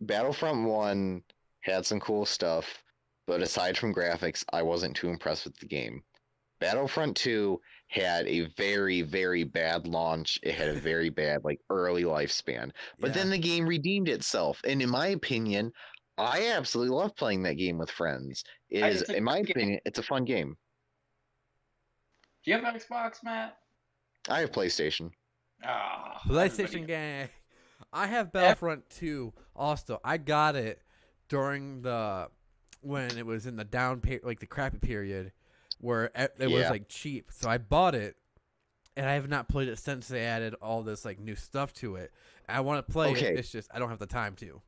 Battlefront 1 had some cool stuff, but aside from graphics, I wasn't too impressed with the game. Battlefront 2 had a very, very bad launch. It had a very bad, early lifespan. But then the game redeemed itself. And in my opinion, I absolutely love playing that game with friends. In my opinion, it's a fun game. Do you have Xbox, Matt? I have PlayStation. Ah, PlayStation gang. I have Battlefront 2 also. I got it during when it was in the like the crappy period where it was like cheap. So I bought it and I have not played it since they added all this like new stuff to it. I want to play it. It's just I don't have the time to.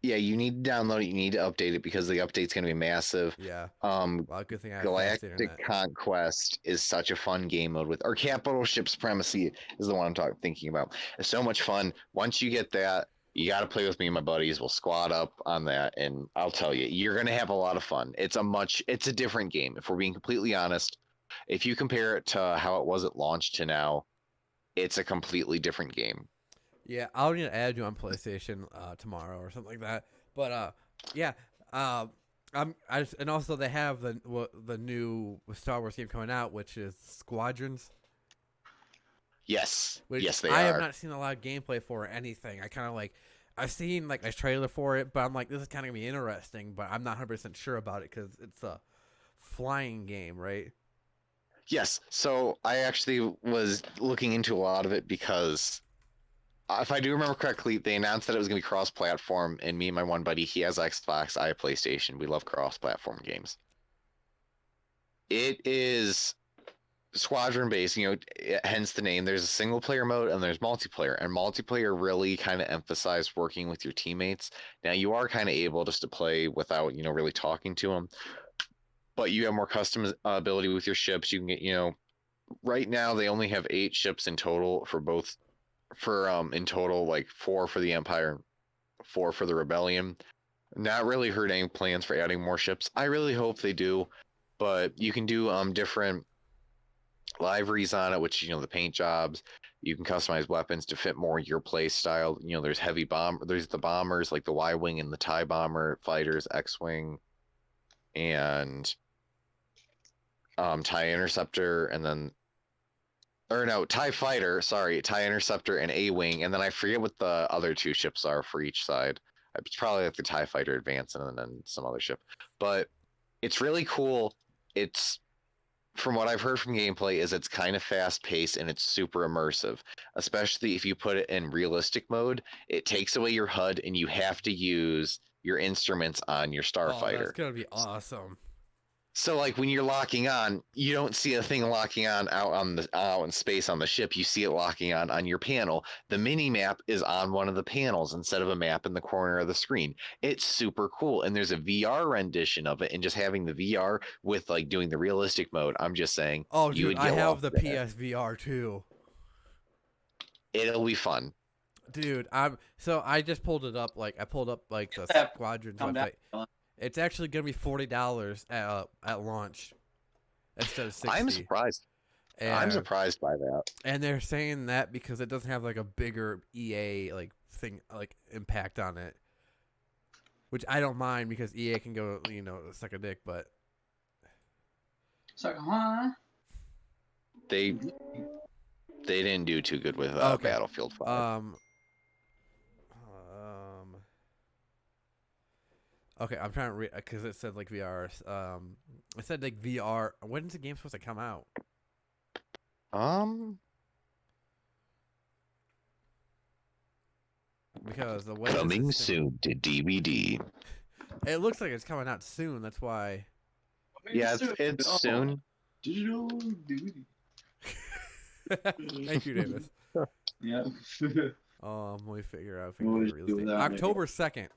Yeah, you need to download it. You need to update it because the update's going to be massive. Yeah. Well, good thing I have fast Galactic internet. Conquest is such a fun game mode or Capital Ship Supremacy is the one I'm thinking about. It's so much fun. Once you get that, you got to play with me and my buddies. We'll squad up on that, and I'll tell you, you're going to have a lot of fun. It's a different game. If we're being completely honest, if you compare it to how it was at launch to now, it's a completely different game. Yeah, I'll need to add you on PlayStation tomorrow or something like that. But yeah, and also they have the new Star Wars game coming out, which is Squadrons. Yes, Which yes, they I are. have not seen a lot of gameplay for or anything. I kind of I've seen like a trailer for it, but I'm like, this is kind of gonna be interesting, but I'm not 100% sure about it because it's a flying game, right? Yes, so I actually was looking into a lot of it because if I do remember correctly, they announced that it was going to be cross-platform, and me and my one buddy, he has Xbox, I have PlayStation. We love cross-platform games. It is squadron-based, hence the name. There's a single-player mode and there's multiplayer, and multiplayer really kind of emphasized working with your teammates. Now, you are kind of able just to play without, really talking to them, but you have more customizability with your ships. You can get, right now they only have 8 ships in total in total, like 4 for the Empire, 4 for the Rebellion. Not really heard any plans for adding more ships. I really hope they do, but you can do different liveries on it, which the paint jobs. You can customize weapons to fit more your play style. There's there's the bombers like the Y-wing and the TIE bomber fighters, X-wing, and TIE interceptor, and then TIE Fighter, sorry, TIE Interceptor and A-Wing, and then I forget what the other 2 ships are for each side. It's probably like the TIE Fighter Advance and then some other ship. But it's really cool. It's, from what I've heard from gameplay, is it's kind of fast-paced and it's super immersive. Especially if you put it in realistic mode, it takes away your HUD and you have to use your instruments on your starfighter. Oh, that's gonna be awesome. So, like, when you're locking on, you don't see a thing locking on out in space on the ship. You see it locking on your panel. The mini map is on one of the panels instead of a map in the corner of the screen. It's super cool, and there's a VR rendition of it. And just having the VR with like doing the realistic mode, I'm just saying. Oh, dude, I have the PSVR too. It'll be fun, dude. I just pulled it up. Like I pulled up like the Squadrons website. It's actually gonna be $40 at launch instead of $60. I'm surprised. I'm surprised by that. And they're saying that because it doesn't have like a bigger EA like thing like impact on it, which I don't mind because EA can go suck a dick, but they didn't do too good with Battlefield 5. Okay, I'm trying to read because it said like VR. It said like VR. When is the game supposed to come out? Because the way coming soon to DVD. It looks like it's coming out soon. That's why. Yeah, it's soon. Digital DVD. Thank you, Davis. Yeah. Let me figure out. October 2nd.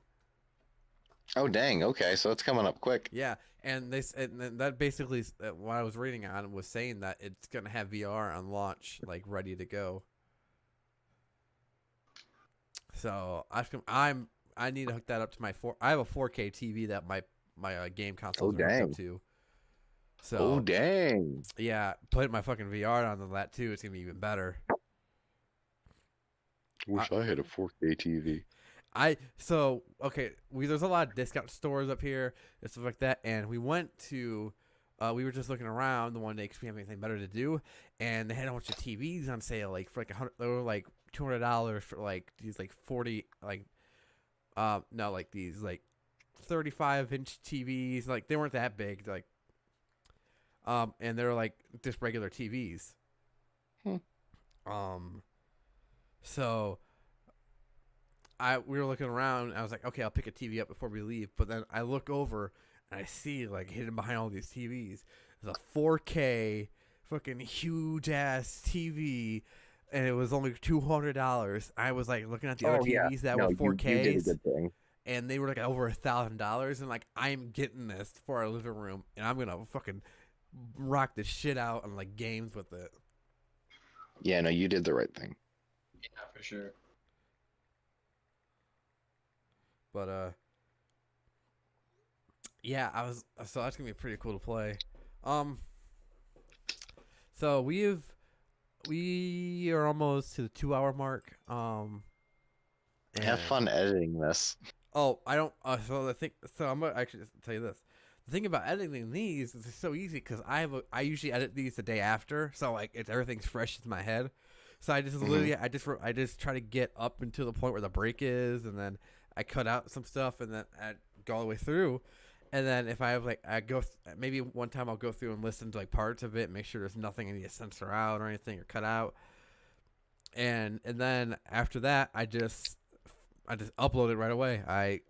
Oh dang! Okay, so it's coming up quick. Yeah, and that basically what I was reading on was saying that it's gonna have VR on launch, like ready to go. So I need to hook that up to my I have a 4K TV that my game console is hooked up to. So oh dang! Yeah, putting my fucking VR on that too. It's gonna be even better. Wish I had a 4K TV. There's a lot of discount stores up here and stuff like that, and we went to we were just looking around the one day because we have anything better to do, and they had a bunch of TVs on sale like for like they were like $200 for like these like 40 like no like these like 35-inch TVs, like they weren't that big, like and they're like just regular TVs. Hmm. So we were looking around, and I was like, okay, I'll pick a TV up before we leave. But then I look over, and I see like hidden behind all these TVs is a 4K fucking huge ass TV, and it was only $200. I was like looking at the other TVs that were 4Ks, you did a good thing. and they were like over $1,000. And like, I'm getting this for our living room, and I'm gonna fucking rock the shit out on like games with it. Yeah, no, you did the right thing. Yeah, for sure. But yeah, so that's gonna be pretty cool to play. So we are almost to the 2 hour mark. Have fun editing this. Oh, I don't. So I'm gonna actually just tell you this. The thing about editing these is it's so easy because I usually edit these the day after, so like everything's fresh in my head. So I just literally I just try to get up until the point where the break is, and then I cut out some stuff, and then I go all the way through. And then if I have like maybe one time I'll go through and listen to like parts of it, make sure there's nothing I need to censor out or anything or cut out. And then after that, I just upload it right away. I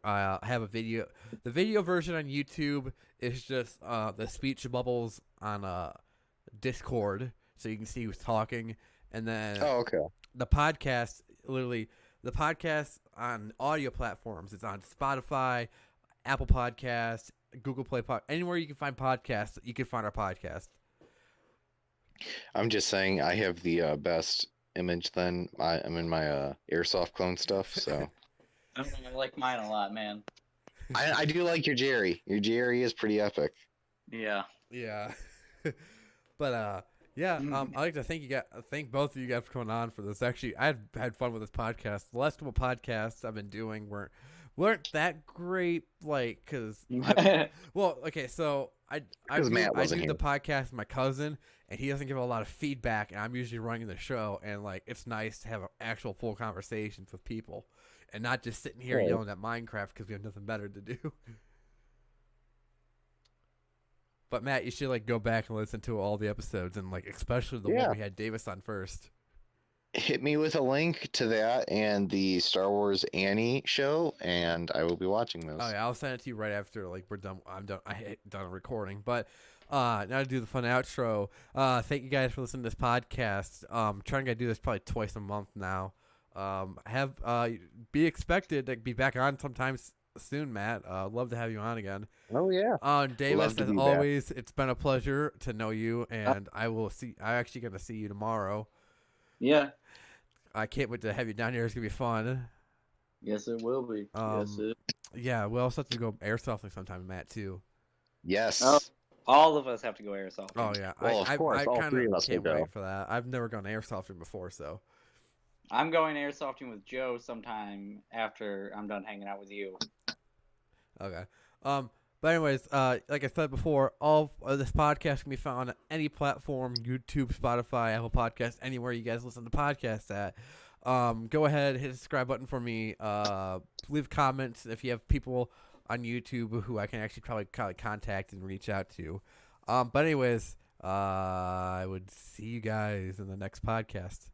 have a video. The video version on YouTube is just the speech bubbles on Discord, so you can see who's talking. And then the podcast, literally the podcast on audio platforms. It's on Spotify, Apple Podcasts, Google Play anywhere you can find podcasts, you can find our podcast. I'm just saying I have the best image then. I'm in my airsoft clone stuff, so I like mine a lot, man. I do like your Jerry. Your Jerry is pretty epic. Yeah. Yeah. But yeah, I'd like to thank both of you guys for coming on for this. Actually, I had fun with this podcast. The last couple podcasts I've been doing weren't that great, like, because so I do the podcast with my cousin, and he doesn't give a lot of feedback, and I'm usually running the show, and like it's nice to have actual full conversations with people, and not just sitting here yelling at Minecraft because we have nothing better to do. But Matt, you should like go back and listen to all the episodes, and like especially the one we had Davis on first. Hit me with a link to that and the Star Wars Annie show, and I will be watching those. Oh yeah, I'll send it to you right after like we're done. I'm done. I done recording, but now to do the fun outro. Thank you guys for listening to this podcast. Trying to do this probably twice a month now. Be expected to be back on sometimes soon, Matt. Love to have you on again. Oh yeah. Davis, as always, it's been a pleasure to know you, and I'm actually gonna see you tomorrow. Yeah. I can't wait to have you down here. It's gonna be fun. Yes, it will be. Yeah, we also have to go airsofting sometime, Matt, too. Yes. All of us have to go airsoft. Oh yeah. Well, of course, all three of us can't will go. wait for that. I've never gone airsofting before, so. I'm going airsofting with Joe sometime after I'm done hanging out with you. Okay. But anyways, like I said before, all of this podcast can be found on any platform: YouTube, Spotify, Apple Podcasts, anywhere you guys listen to podcasts at. Go ahead, hit the subscribe button for me. Leave comments if you have people on YouTube who I can actually probably contact and reach out to. But anyways, I would see you guys in the next podcast.